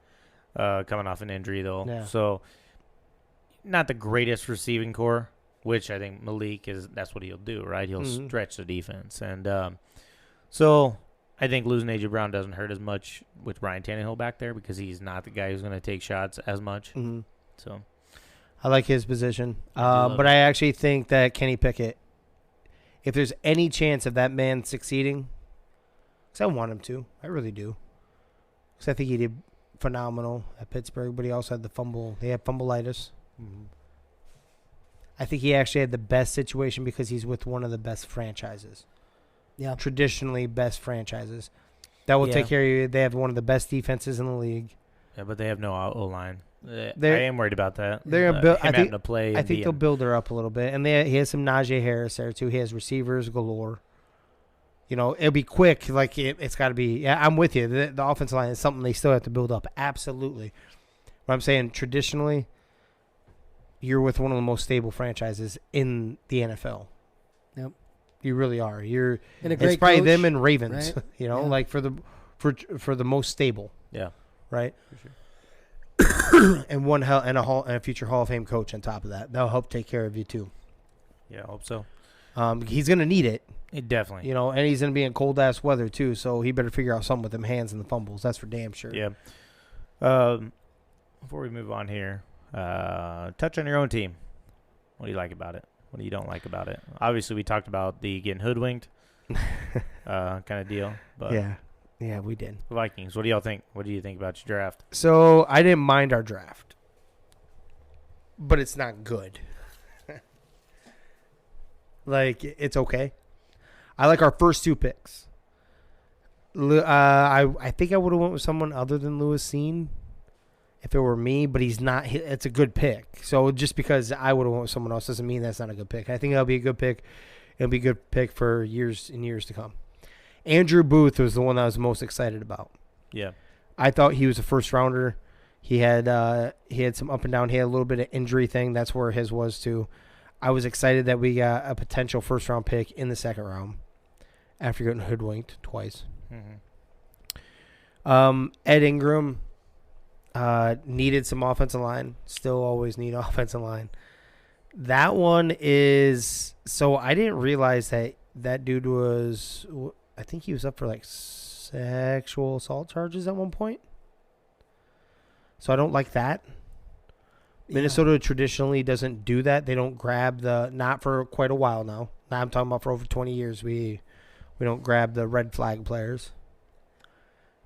coming off an injury though. Yeah. So not the greatest receiving core, which I think Malik is. That's what he'll do, right? He'll stretch the defense, and so I think losing A.J. Brown doesn't hurt as much with Ryan Tannehill back there because he's not the guy who's going to take shots as much. Mm-hmm. So. I like his position. But I actually think that Kenny Pickett, if there's any chance of that man succeeding, because I want him to. I really do. Because I think he did phenomenal at Pittsburgh, but he also had the fumble. They had fumbleitis. Mm-hmm. I think he actually had the best situation because he's with one of the best franchises. Yeah. Traditionally best franchises. That will take care of you. They have one of the best defenses in the league. Yeah, but they have no O-line. I am worried about that. They're I think they'll build her up a little bit, and he has some Najee Harris there too. He has receivers galore. It'll be quick. Like it's got to be. Yeah, I'm with you. The offensive line is something they still have to build up. Absolutely. But I'm saying traditionally, you're with one of the most stable franchises in the NFL. Yep. You really are. It's probably coach, them and Ravens. Right? Like for the most stable. Yeah. Right. For sure. And a future Hall of Fame coach on top of that. That'll help take care of you too. Yeah, I hope so. He's gonna need it. Definitely. And he's gonna be in cold ass weather too, so he better figure out something with them hands and the fumbles. That's for damn sure. Yeah. Before we move on here, touch on your own team. What do you like about it? What do you don't like about it? Obviously, we talked about the getting hoodwinked kind of deal. But yeah, we did. Vikings. What do y'all think? What do you think about your draft? So I didn't mind our draft, but it's not good. It's okay. I like our first two picks. I think I would have went with someone other than Lewis Seen if it were me, but he's not. It's a good pick. So just because I would have went with someone else doesn't mean that's not a good pick. I think that'll be a good pick. It'll be a good pick for years and years to come. Andrew Booth was the one that I was most excited about. Yeah. I thought he was a first rounder. He had some up and down. He had a little bit of injury thing. That's where his was too. I was excited that we got a potential first round pick in the second round after getting hoodwinked twice. Mm-hmm. Ed Ingram needed some offensive line. Still always need offensive line. That one is so I didn't realize that dude was. I think he was up for sexual assault charges at one point. So I don't like that. Yeah. Minnesota traditionally doesn't do that. They don't grab not for quite a while now. I'm talking about for over 20 years. We don't grab the red flag players.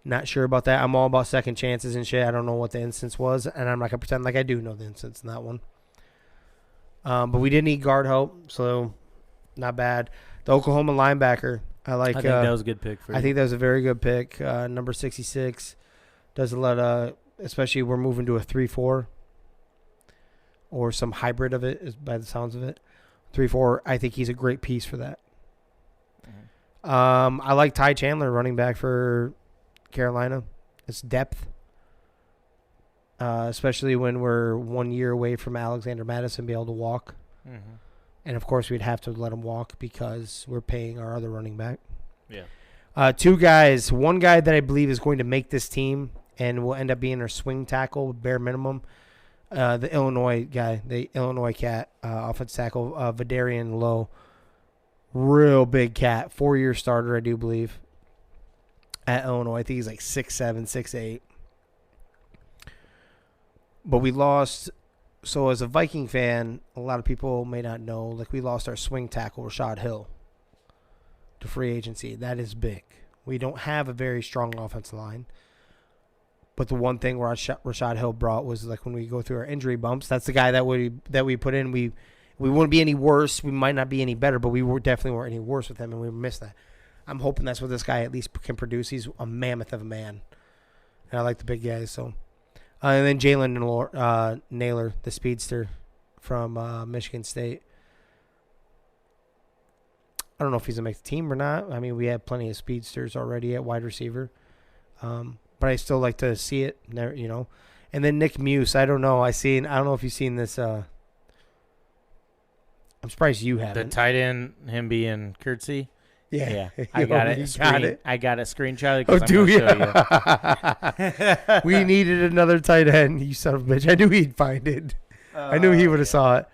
Not sure about that. I'm all about second chances and shit. I don't know what the instance was, and I'm not going to pretend like I do know the instance in that one. But we did need guard help, so not bad. The Oklahoma linebacker. I think that was a good pick for you. I think that was a very good pick. Number 66 does a lot of, especially we're moving to a 3-4 or some hybrid of it, by the sounds of it. 3-4. I think he's a great piece for that. I like Ty Chandler, running back for Carolina. It's depth, especially when we're 1 year away from Alexander Madison being able to walk. Mm-hmm. And, of course, we'd have to let him walk because we're paying our other running back. Yeah. Two guys. One guy that I believe is going to make this team and will end up being our swing tackle, bare minimum. The Illinois guy, the Illinois cat, offensive tackle, Vidarian Lowe. Real big cat. 4-year starter, I do believe, at Illinois. I think he's like 6'7", 6'8". But we lost. So as a Viking fan, a lot of people may not know, like we lost our swing tackle, Rashad Hill, to free agency. That is big. We don't have a very strong offensive line. But the one thing Rashad Hill brought was like when we go through our injury bumps, that's the guy that we put in. We wouldn't be any worse. We might not be any better, but we definitely weren't any worse with him, and we missed that. I'm hoping that's what this guy at least can produce. He's a mammoth of a man. And I like the big guys. So, and then Jalen Naylor, the speedster from Michigan State. I don't know if he's going to make the team or not. I mean, we have plenty of speedsters already at wide receiver. But I still like to see it, you know. And then Nick Muse, I don't know. I don't know if you've seen this. I'm surprised you haven't. The tight end, him being Curtsy. Yeah. I got it. I got it screenshotted. Oh, do you? Show you. We needed another tight end, you son of a bitch. I knew he'd find it. I knew he would have saw it.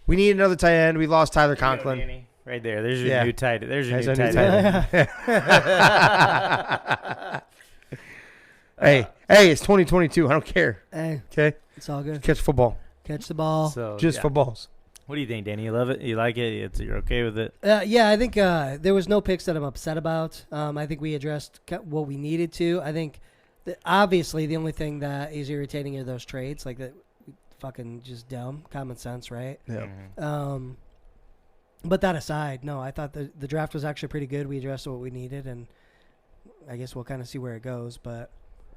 We need another tight end. We lost Tyler Conklin. Right there. There's your new tight end. There's your new tight end. Hey, it's 2022. I don't care. Hey, okay, it's all good. Catch football. Catch the ball. So, just footballs. What do you think, Danny? You love it? You like it? You're okay with it? Yeah, I think there was no picks that I'm upset about. I think we addressed what we needed to. I think that obviously the only thing that is irritating are those trades, like that, fucking just dumb common sense, right? Yeah. Mm-hmm. But that aside, no, I thought the draft was actually pretty good. We addressed what we needed, and I guess we'll kind of see where it goes. But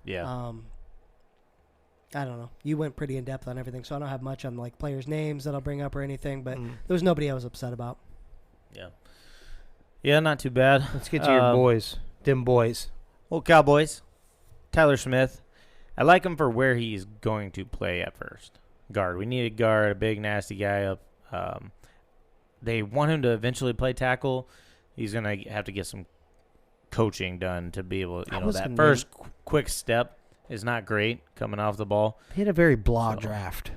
yeah. I don't know. You went pretty in depth on everything, so I don't have much on like players' names that I'll bring up or anything. But there was nobody I was upset about. Yeah, not too bad. Let's get to your boys, them boys. Well, Cowboys, Tyler Smith. I like him for where he's going to play at first. Guard. We need a guard, a big nasty guy up. They want him to eventually play tackle. He's gonna have to get some coaching done to be able. That first quick step is not great coming off the ball. They had a very blah draft.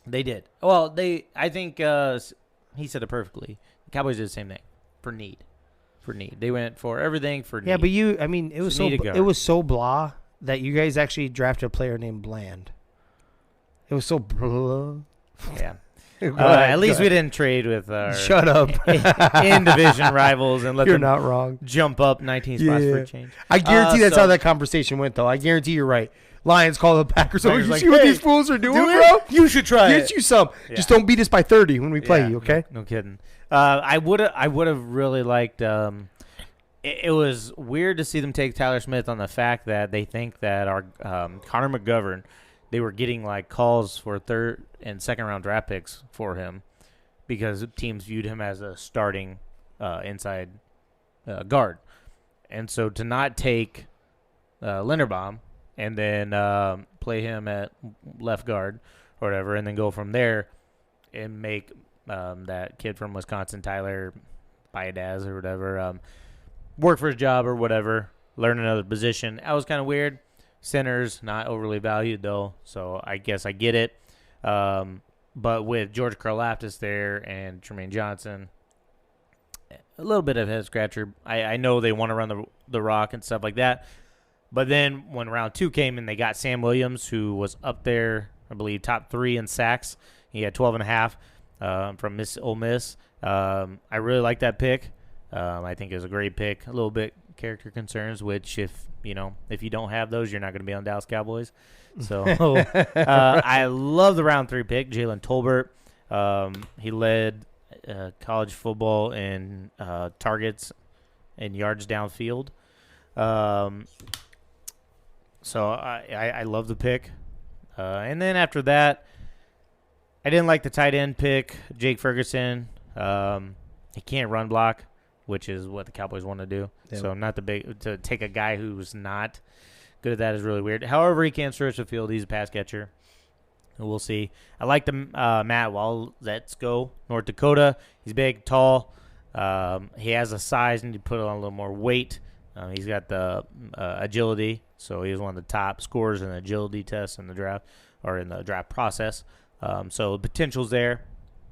They did. Well, I think he said it perfectly. The Cowboys did the same thing for need. They went for everything for need. Yeah, but it was so blah that you guys actually drafted a player named Bland. It was so blah. Yeah. At least we didn't trade with our in division rivals and let You're them not wrong. Jump up 19 spots for a change. I guarantee that's how that conversation went, though. I guarantee you're right. Lions call the Packers. Oh, you see what these fools are doing, bro? You should try it. Get you some. Yeah. Just don't beat us by 30 when we play you, okay? No kidding. I would have really liked. It was weird to see them take Tyler Smith on the fact that they think that our Connor McGovern. They were getting like calls for third and second round draft picks for him because teams viewed him as a starting inside guard. And so to not take Linderbaum and then play him at left guard or whatever and then go from there and make that kid from Wisconsin, Tyler Biadasz or whatever, work for his job or whatever, learn another position. That was kind of weird. Centers not overly valued though, so I guess I get it. But with George Karlaftis there and Tremaine Johnson, a little bit of head scratcher. I know they want to run the rock and stuff like that, but then when round 2 came and they got Sam Williams, who was up there, I believe top 3 in sacks. He had 12.5 from Ole Miss. I really like that pick. I think it was a great pick. A little bit character concerns, which if you don't have those, you're not going to be on Dallas Cowboys. So I love the round 3 pick, Jalen Tolbert. He led college football in targets and yards downfield. So I love the pick. And then after that, I didn't like the tight end pick, Jake Ferguson. He can't run block, which is what the Cowboys want to do. Yep. So not to take a guy who's not good at that is really weird. However, he can stretch the field. He's a pass catcher. We'll see. I like the Matt Walzetsko, North Dakota. He's big, tall. He has a size, and you put on a little more weight. He's got the agility, so he was one of the top scorers in the agility test in the draft or in the draft process. So the potential's there.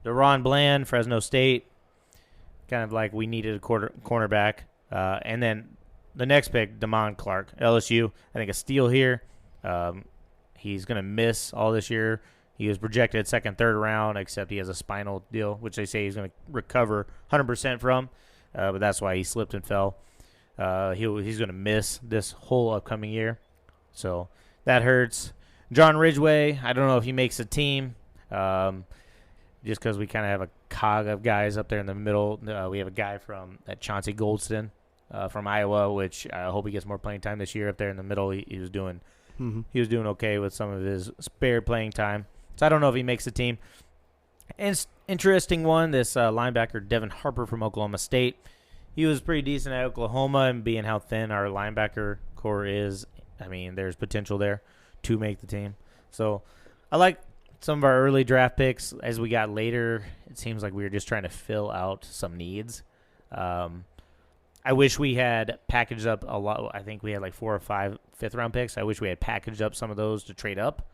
DeRon Bland, Fresno State, kind of like we needed a cornerback. And then the next pick, Damon Clark, LSU. I think a steal here. He's going to miss all this year. He was projected second, third round, except he has a spinal deal, which they say he's going to recover 100% from. But that's why he slipped and fell. He's going to miss this whole upcoming year. So that hurts. John Ridgeway, I don't know if he makes a team. Just because we kind of have a cog of guys up there in the middle. We have a guy from Chauncey Goldston from Iowa, which I hope he gets more playing time this year up there in the middle. He was doing okay with some of his spare playing time. So I don't know if he makes the team. And it's interesting one, this linebacker Devin Harper from Oklahoma State. He was pretty decent at Oklahoma, and being how thin our linebacker core is, I mean, there's potential there to make the team. So I like some of our early draft picks. As we got later, it seems like we were just trying to fill out some needs. I wish we had packaged up a lot. I think we had like 4 or 5 fifth-round picks. I wish we had packaged up some of those to trade up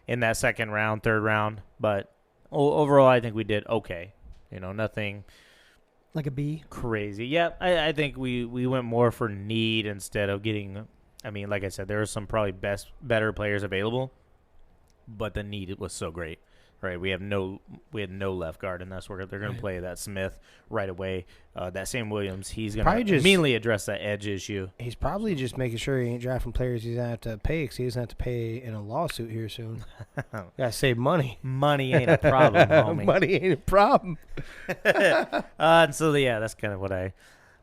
in that second round, third round. But overall, I think we did okay. Nothing like a B. Crazy. Yeah, I think we went more for need instead of getting. I mean, like I said, there are some probably better players available, but the need was so great. Right, we had no left guard, and that's where they're going to play that Smith right away. That Sam Williams, he's going to immediately address that edge issue. He's probably just making sure he ain't drafting players he's going to have to pay, because he doesn't have to pay in a lawsuit here soon. Got to save money. Money ain't a problem, homie. Money ain't a problem. So, yeah, that's kind of what I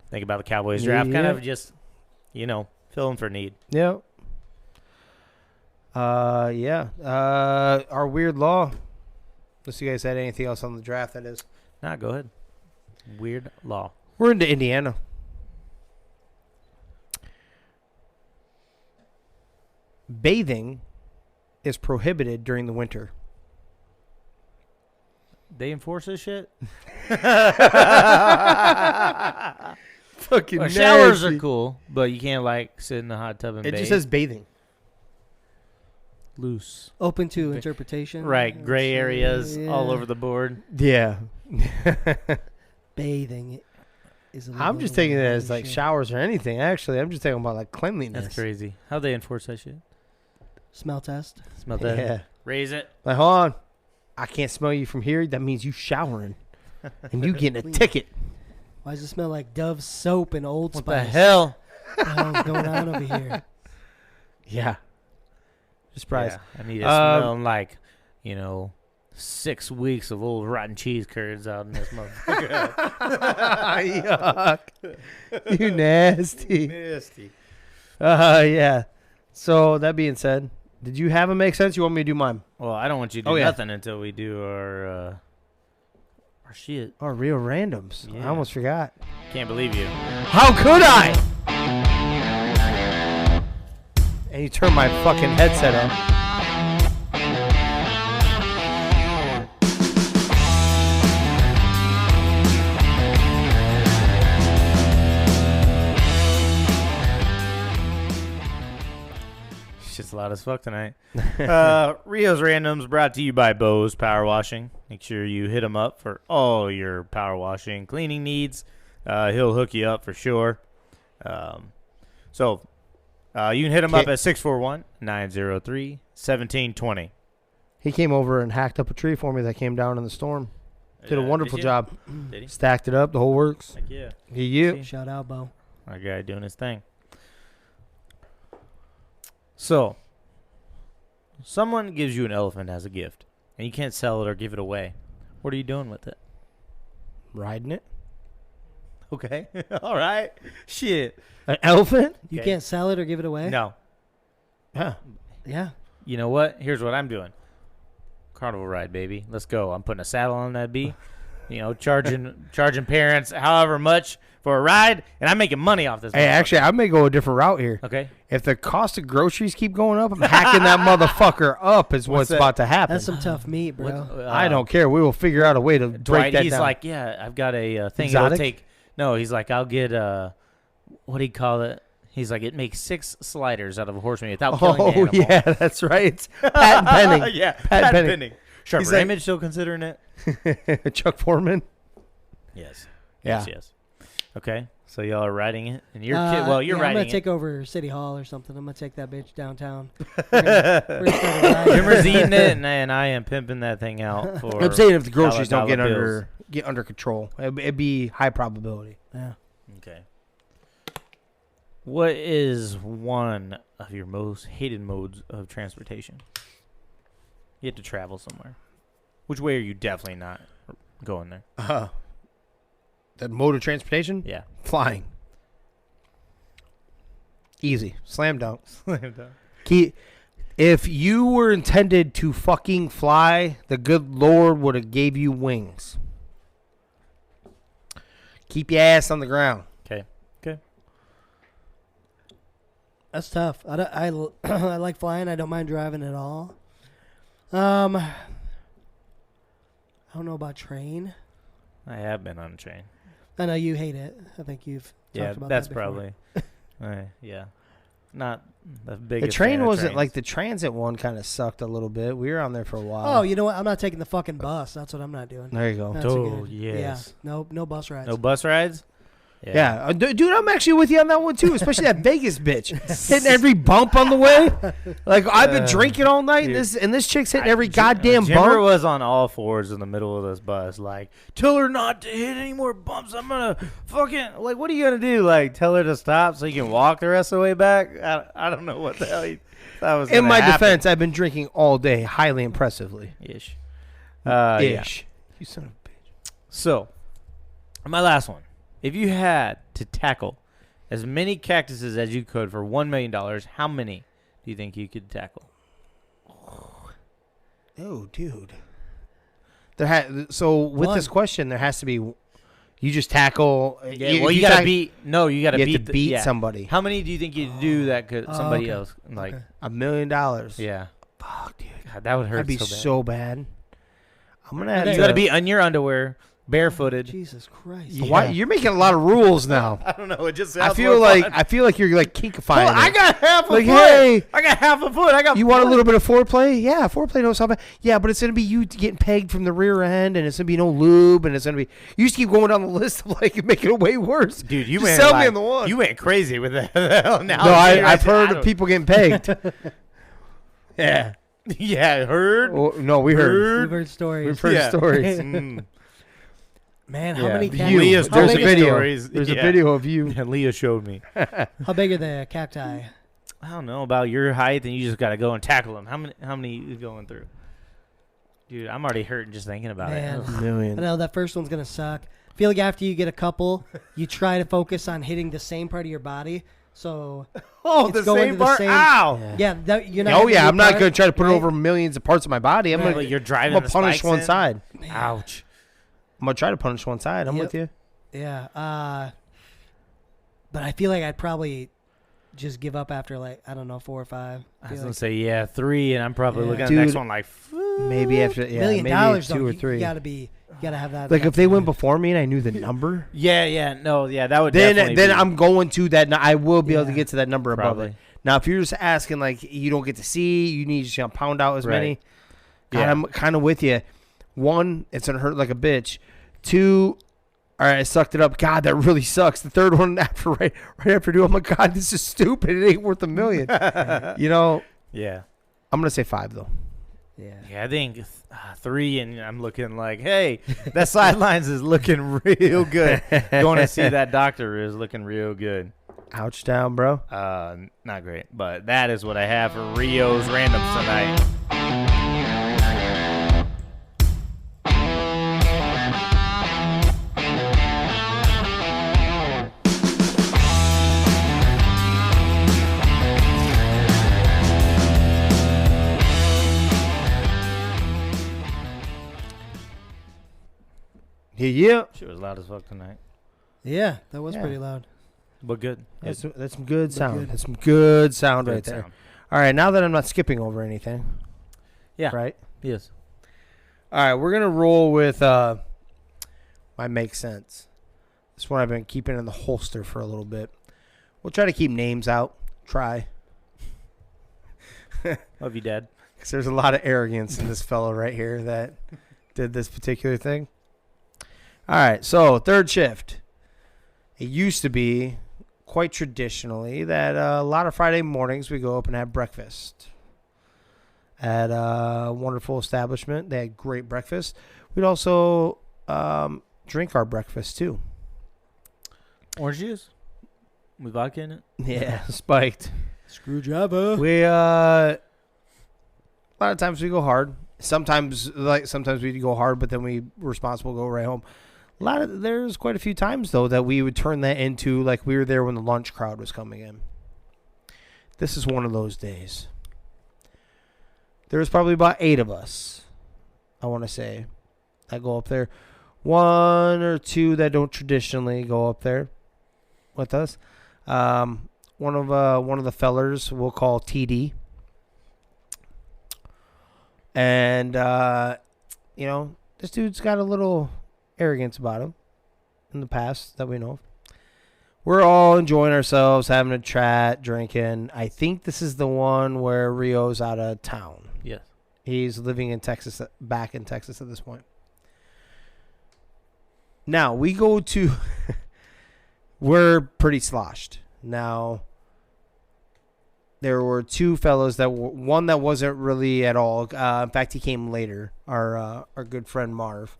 think about the Cowboys draft. Kind of just, filling for need. Yep. Our weird law. Unless you guys had anything else on the draft, that is. Nah, go ahead. Weird law. We're into Indiana. Bathing is prohibited during the winter. They enforce this shit? Fucking showers are cool, but you can't, sit in the hot tub and bathe. It just says bathing. Loose. Open to interpretation. Right. Gray areas all over the board. Yeah. Bathing is a little I'm just taking it as showers or anything, actually. I'm just talking about cleanliness. That's crazy. How'd they enforce that shit? Smell test. Smell that? Yeah. Raise it. Hold on. I can't smell you from here. That means you showering. And you getting a ticket. Why does it smell like Dove soap and Old Spice? What the hell? What the hell's going on over here? Yeah. Just surprised. Yeah, I need to smell like, 6 weeks of old rotten cheese curds out in this motherfucker. Yuck. You nasty. Nasty. Yeah. So, that being said, did you have it make sense? You want me to do mine? Well, I don't want you to do nothing until we do our shit. Our real randoms. Yeah. I almost forgot. Can't believe you. How could I? And you turn my fucking headset on. Shit's loud as fuck tonight. Rio's Randoms brought to you by Bose Power Washing. Make sure you hit him up for all your power washing, cleaning needs. He'll hook you up for sure. You can hit him up at 641-903-1720. He came over and hacked up a tree for me that came down in the storm. Did a wonderful job. Did he? Stacked it up. The whole works. Heck yeah. Shout out, Bo. Our guy doing his thing. So, someone gives you an elephant as a gift, and you can't sell it or give it away. What are you doing with it? Riding it. Okay. All right. Shit. An elephant? You can't sell it or give it away? No. Huh. Yeah. You know what? Here's what I'm doing. Carnival ride, baby. Let's go. I'm putting a saddle on that bee. Charging parents however much for a ride, and I'm making money off this. Hey, actually, I may go a different route here. Okay. If the cost of groceries keep going up, I'm hacking that motherfucker up is what's about to happen. That's some tough meat, bro. I don't care. We will figure out a way to break that he's down. like, yeah, I've got a thing. Exotic? It'll take. No, he's like, I'll get what do you call it? He's like, it makes 6 sliders out of a horse meat without killing the animal. Yeah, that's right. It's patent pending. Yeah, patent pending. Trevor He's like- Image still considering it? Chuck Foreman. Yes. Yeah. Yes. Okay. So y'all are riding it, and you're Yeah, riding I'm gonna it. take over City Hall or something. I'm gonna take that bitch downtown. We're gonna start a ride. Jimmer's eating it, and I am pimping that thing out for. I'm saying if the groceries don't $1 get under control, it'd be high probability. Yeah. Okay. What is one of your most hated modes of transportation? You have to travel somewhere. Which way are you definitely not going there? The mode of transportation? Yeah. Flying. Easy. Slam dunk. Slam dunk. If you were intended to fucking fly, the good Lord would have gave you wings. Keep your ass on the ground. Okay. Okay. That's tough. I like flying. I don't mind driving at all. I don't know about train. I have been on a train. I know you hate it. I think you've talked about that's that before. probably. Yeah. Not the The biggest. train fan of wasn't trains. like the transit one kind of sucked a little bit. We were on there for a while. Oh, you know what? I'm not taking the fucking bus. That's what I'm not doing. There you go. That's Oh, good. yes. Yeah. No bus rides. No bus rides? Yeah. Dude, I'm actually with you on that one too, especially that Vegas bitch. Hitting every bump on the way. Like, I've been drinking all night, and this chick's hitting every goddamn Jimmer bump. was on all fours in the middle of this bus, like, tell her not to hit any more bumps. I'm going to fucking, like, what are you going to do? Like, tell her to stop so you can walk the rest of the way back? I don't know what the hell that was In my happen. defense, I've been drinking all day, highly impressively. Ish. Ish. You son of a bitch. So, my last one. If you had to tackle as many cactuses as you could for $1 million, how many do you think you could tackle? Oh, dude. So with One. this question, there has to be. You just tackle. You got to beat. No, you got You to have to beat yeah. somebody. How many do you think you'd do that could somebody okay. else like? Okay. $1 million. Yeah, Fuck, dude. God, that would hurt. That'd be so bad. so bad. I'm gonna have You to. got to be in your underwear, barefooted. Jesus Christ. Yeah. Why you're making a lot of rules now? I don't know. It just. I feel like you're like kinkifying. I it. got half a Like, foot. hey, I got half a foot. I got. you want a little bit of foreplay? Yeah, foreplay no sound bad. Yeah, but it's gonna be you getting pegged from the rear end, and it's gonna be no lube, and it's gonna be. You just keep going down the list of like making it way worse. Dude, you just went sell like, me in the one. You went crazy with that. No, I've heard of people getting pegged. Yeah. Yeah, heard. Oh, no, we heard. We've heard stories. We've heard Yeah. stories. Mm. Man, how Yeah. many You. cacti? Leah's how, There's a big, big video. stories. There's a Yeah. video of you. And Leah showed me. how big are the cacti? I don't know about your height, and you just got to go and tackle them. How many you going through? Dude, I'm already hurting just thinking about Man. it. I Million. know that first one's gonna suck. I feel like after you get a couple, you try to focus on hitting the same part of your body. So Oh, It's the going same to the part. same- Ow! yeah, you're not. Oh hitting yeah, the I'm not part, gonna try to put right? it over millions of parts of my body. I'm Right. gonna. You're driving. I'm gonna the punish spikes one in. side. Ouch. I'm gonna try to punish one side. I'm Yep. with you. Yeah. But I feel like I'd probably just give up after like I don't know 4 or 5. I was gonna say 3, and I'm probably Yeah. looking at the next Dude, one like. Maybe after $1 million maybe though, 2 or you 3. You gotta have that. Like if they went before me and I knew the number, That would definitely then be, I'm going to that. I will be able to Yeah. get to that number above Probably. it. Now, if you're just asking like you don't get to see, you need to pound out as Right. many. God, Yeah. I'm kind of with you. 1, it's gonna hurt like a bitch. 2, all right, I sucked it up. God, that really sucks. The third one after right after 2, I'm like, God, this is stupid. It ain't worth $1 million. You know, Yeah. I'm gonna say 5 though. Yeah. Yeah, I think 3, and I'm looking like, hey, that sidelines is looking real good. Going to see that doctor is looking real good. Ouch down, bro. Not great, but that is what I have for Rio's randoms tonight. Yeah. Shit was loud as fuck tonight. Yeah, that was pretty loud. But good. That's some good sound. good. That's some good sound Good right there. sound. All right, now that I'm not skipping over anything. Yeah. Right? Yes. All right, we're going to roll with my Make Sense. This one I've been keeping in the holster for a little bit. We'll try to keep names out. Try. Love you, Dad. Because there's a lot of arrogance in this fellow right here that did this particular thing. All right, so third shift. It used to be quite traditionally that a lot of Friday mornings we go up and have breakfast at a wonderful establishment. They had great breakfast. We'd also drink our breakfast too. Orange juice? With vodka in it? Yeah, spiked. Screwdriver. We a lot of times we go hard. Sometimes we go hard, but then we responsible go right home. There's quite a few times though that we would turn that into like we were there when the lunch crowd was coming in. This is one of those days. There's probably about 8 of us, I want to say, that go up there. 1 or 2 that don't traditionally go up there with us. One of the fellers we'll call TD. And this dude's got a little arrogance about him in the past that we know of. We're all enjoying ourselves, having a chat, drinking. I think this is the one where Rio's out of town. Yes. He's living in Texas, back in Texas at this point. Now, we go to... we're pretty sloshed. Now, there were 2 fellows that were... One that wasn't really at all. In fact, he came later. Our good friend Marv.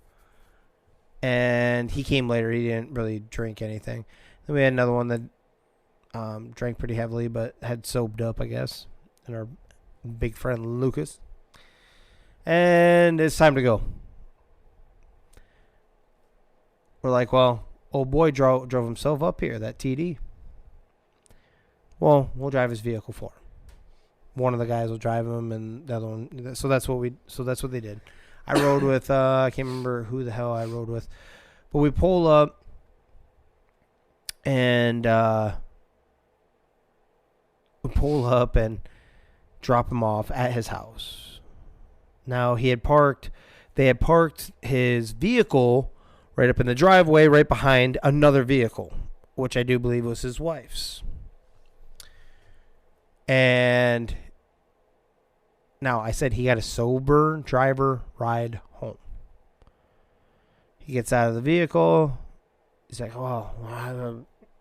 And he came later. He didn't really drink anything. Then we had another one that drank pretty heavily but had sobered up, I guess. And our big friend Lucas. And it's time to go. We're like, well, old boy drove himself up here, that TD. Well, we'll drive his vehicle for him. One of the guys will drive him, and the other one. So that's what they did. I rode with I can't remember who the hell I rode with, but we pull up and drop him off at his house. Now they had parked his vehicle right up in the driveway, right behind another vehicle, which I do believe was his wife's. And now I said he got a sober driver ride home. He gets out of the vehicle. He's like, "Oh,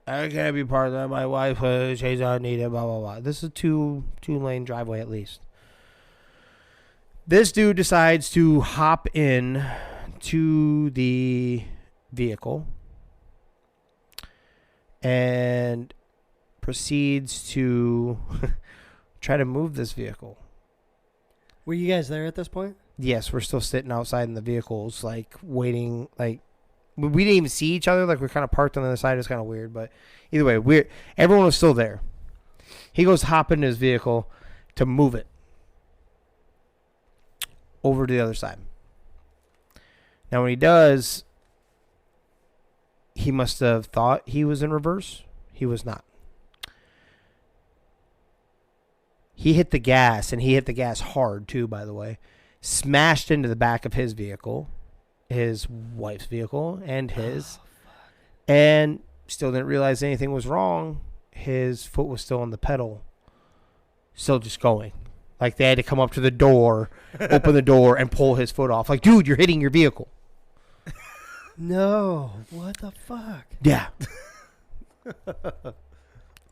I can't be part of that. My wife, she's not needed, blah, blah, blah." This is a two-lane driveway at least. This dude decides to hop in to the vehicle and proceeds to try to move this vehicle. Were you guys there at this point? Yes, we're still sitting outside in the vehicles, like waiting. Like we didn't even see each other. Like we're kind of parked on the other side. It's kind of weird, but either way, everyone was still there. He goes hop into his vehicle to move it over to the other side. Now, when he does, he must have thought he was in reverse. He was not. He hit the gas, and he hit the gas hard, too, by the way. Smashed into the back of his vehicle, his wife's vehicle, and his. And still didn't realize anything was wrong. His foot was still on the pedal. Still just going. Like, they had to come up to the door, open the door, and pull his foot off. Like, dude, you're hitting your vehicle. No. What the fuck? Yeah.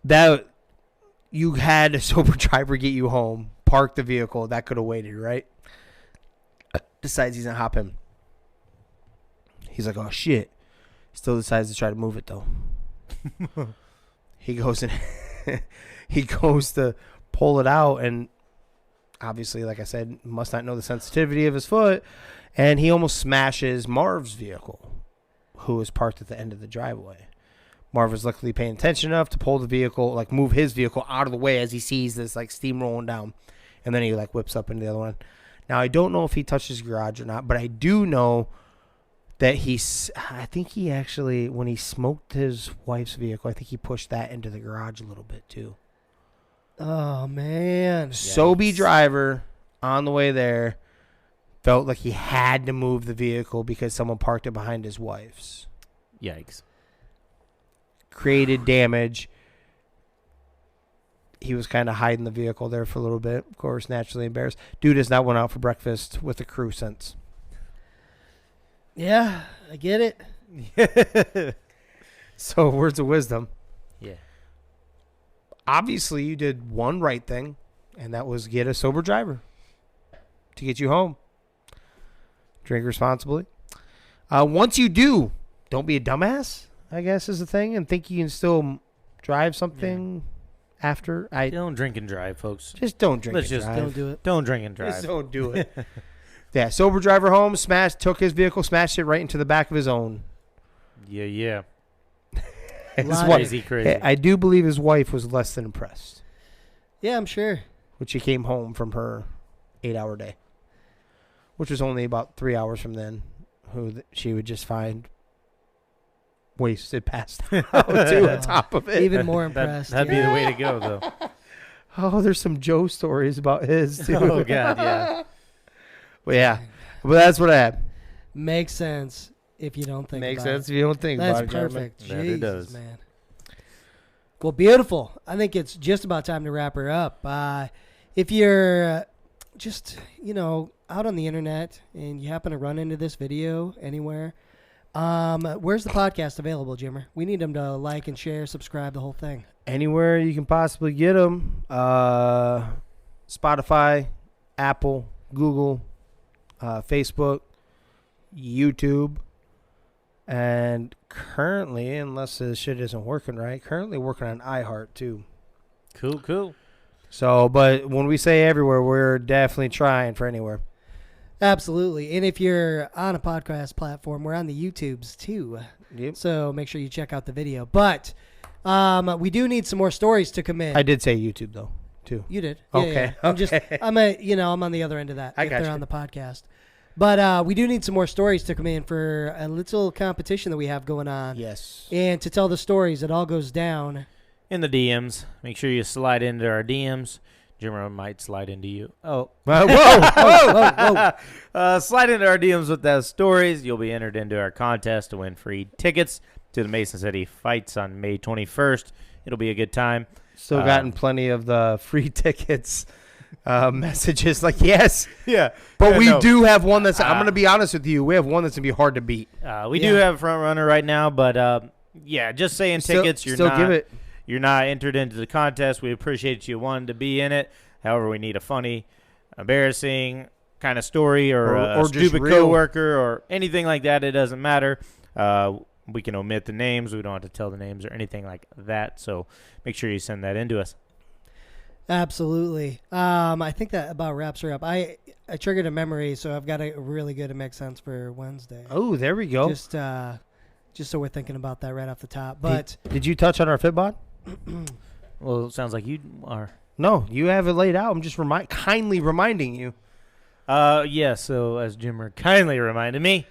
That... You had a sober driver get you home, park the vehicle. That could have waited, right? Decides he's going to hop in. He's like, oh, shit. Still decides to try to move it, though. He goes to pull it out, and obviously, like I said, must not know the sensitivity of his foot, and he almost smashes Marv's vehicle, who was parked at the end of the driveway. Marv was luckily paying attention enough to pull the vehicle, like move his vehicle out of the way as he sees this like steam rolling down. And then he like whips up into the other one. Now, I don't know if he touched his garage or not, but I do know that I think he actually, when he smoked his wife's vehicle, I think he pushed that into the garage a little bit too. Oh, man. Sobe driver on the way there felt like he had to move the vehicle because someone parked it behind his wife's. Yikes. Created damage. He was kind of hiding the vehicle there for a little bit. Of course, naturally embarrassed. Dude has not went out for breakfast with the crew since. Yeah, I get it. So, words of wisdom. Yeah. Obviously, you did one right thing, and that was get a sober driver to get you home. Drink responsibly. Once you do, don't be a dumbass, I guess is the thing, and think you can still drive something after. Don't drink and drive, folks. Just don't drink Let's and just drive. Don't do it. Don't drink and drive. Just don't do it. Yeah, sober driver home, took his vehicle, smashed it right into the back of his own. Yeah. Crazy. I do believe his wife was less than impressed. Yeah, I'm sure. When she came home from her 8-hour day, which was only about 3 hours from then, she would just find wasted, passed out too on top of it. Even more impressed. That'd be the way to go, though. Oh, there's some Joe stories about his too. Oh, God, yeah. Well, yeah. But that's what I had. Makes sense if you don't think Makes about sense it. if you don't think That's about it. perfect. That it Jesus, does. man. Well, beautiful. I think it's just about time to wrap her up. If you're just, out on the internet and you happen to run into this video anywhere, where's the podcast available, Jimmer? We need them to like and share, subscribe, the whole thing. Anywhere you can possibly get them. Spotify, Apple, Google, Facebook, YouTube, and currently, unless this shit isn't working right, currently working on iHeart too. Cool. So, but when we say everywhere, we're definitely trying for anywhere. Absolutely. And if you're on a podcast platform, we're on the YouTubes too. Yep. So make sure you check out the video. But we do need some more stories to come in. I did say YouTube though, too. You did. Okay. Yeah. I'm on the other end of that. If they're on the podcast. But we do need some more stories to come in for a little competition that we have going on. Yes. And to tell the stories, it all goes down In the DMs. Make sure you slide into our DMs. Jimmer might slide into you. Oh. Whoa. Slide into our DMs with those stories. You'll be entered into our contest to win free tickets to the Mason City Fights on May 21st. It'll be a good time. Still gotten plenty of the free tickets messages like, yes. Yeah. But we do have one that's, I'm going to be honest with you, we have one that's going to be hard to beat. We do have a front runner right now, but just saying tickets, you're not entered into the contest. We appreciate you wanting to be in it. However, we need a funny, embarrassing kind of story or a stupid coworker or anything like that. It doesn't matter. We can omit the names. We don't have to tell the names or anything like that. So make sure you send that in to us. Absolutely. I think that about wraps her up. I triggered a memory, so I've got a really good Make Sense for Wednesday. Oh, there we go. Just so we're thinking about that right off the top. But did you touch on our FitBot? Well, it sounds like you are. No, you have it laid out. I'm just kindly reminding you. Yeah, so as Jimmer kindly reminded me,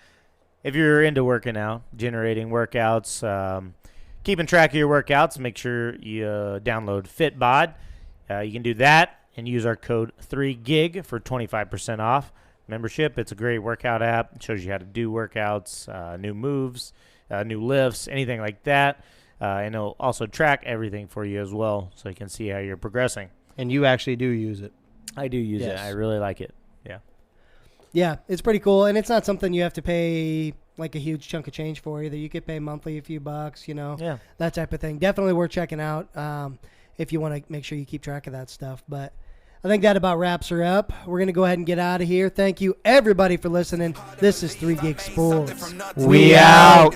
if you're into working out, generating workouts, keeping track of your workouts, make sure you download FitBod. You can do that and use our code 3GIG for 25% off membership. It's a great workout app. It shows you how to do workouts, new moves, new lifts, anything like that. And it'll also track everything for you as well, so you can see how you're progressing. And you actually do use it. I do use it. I really like it. Yeah. Yeah, it's pretty cool. And it's not something you have to pay like a huge chunk of change for either. You could pay monthly a few bucks, that type of thing. Definitely worth checking out if you want to make sure you keep track of that stuff. But I think that about wraps her up. We're going to go ahead and get out of here. Thank you, everybody, for listening. This is 3 Gig Sports. We out.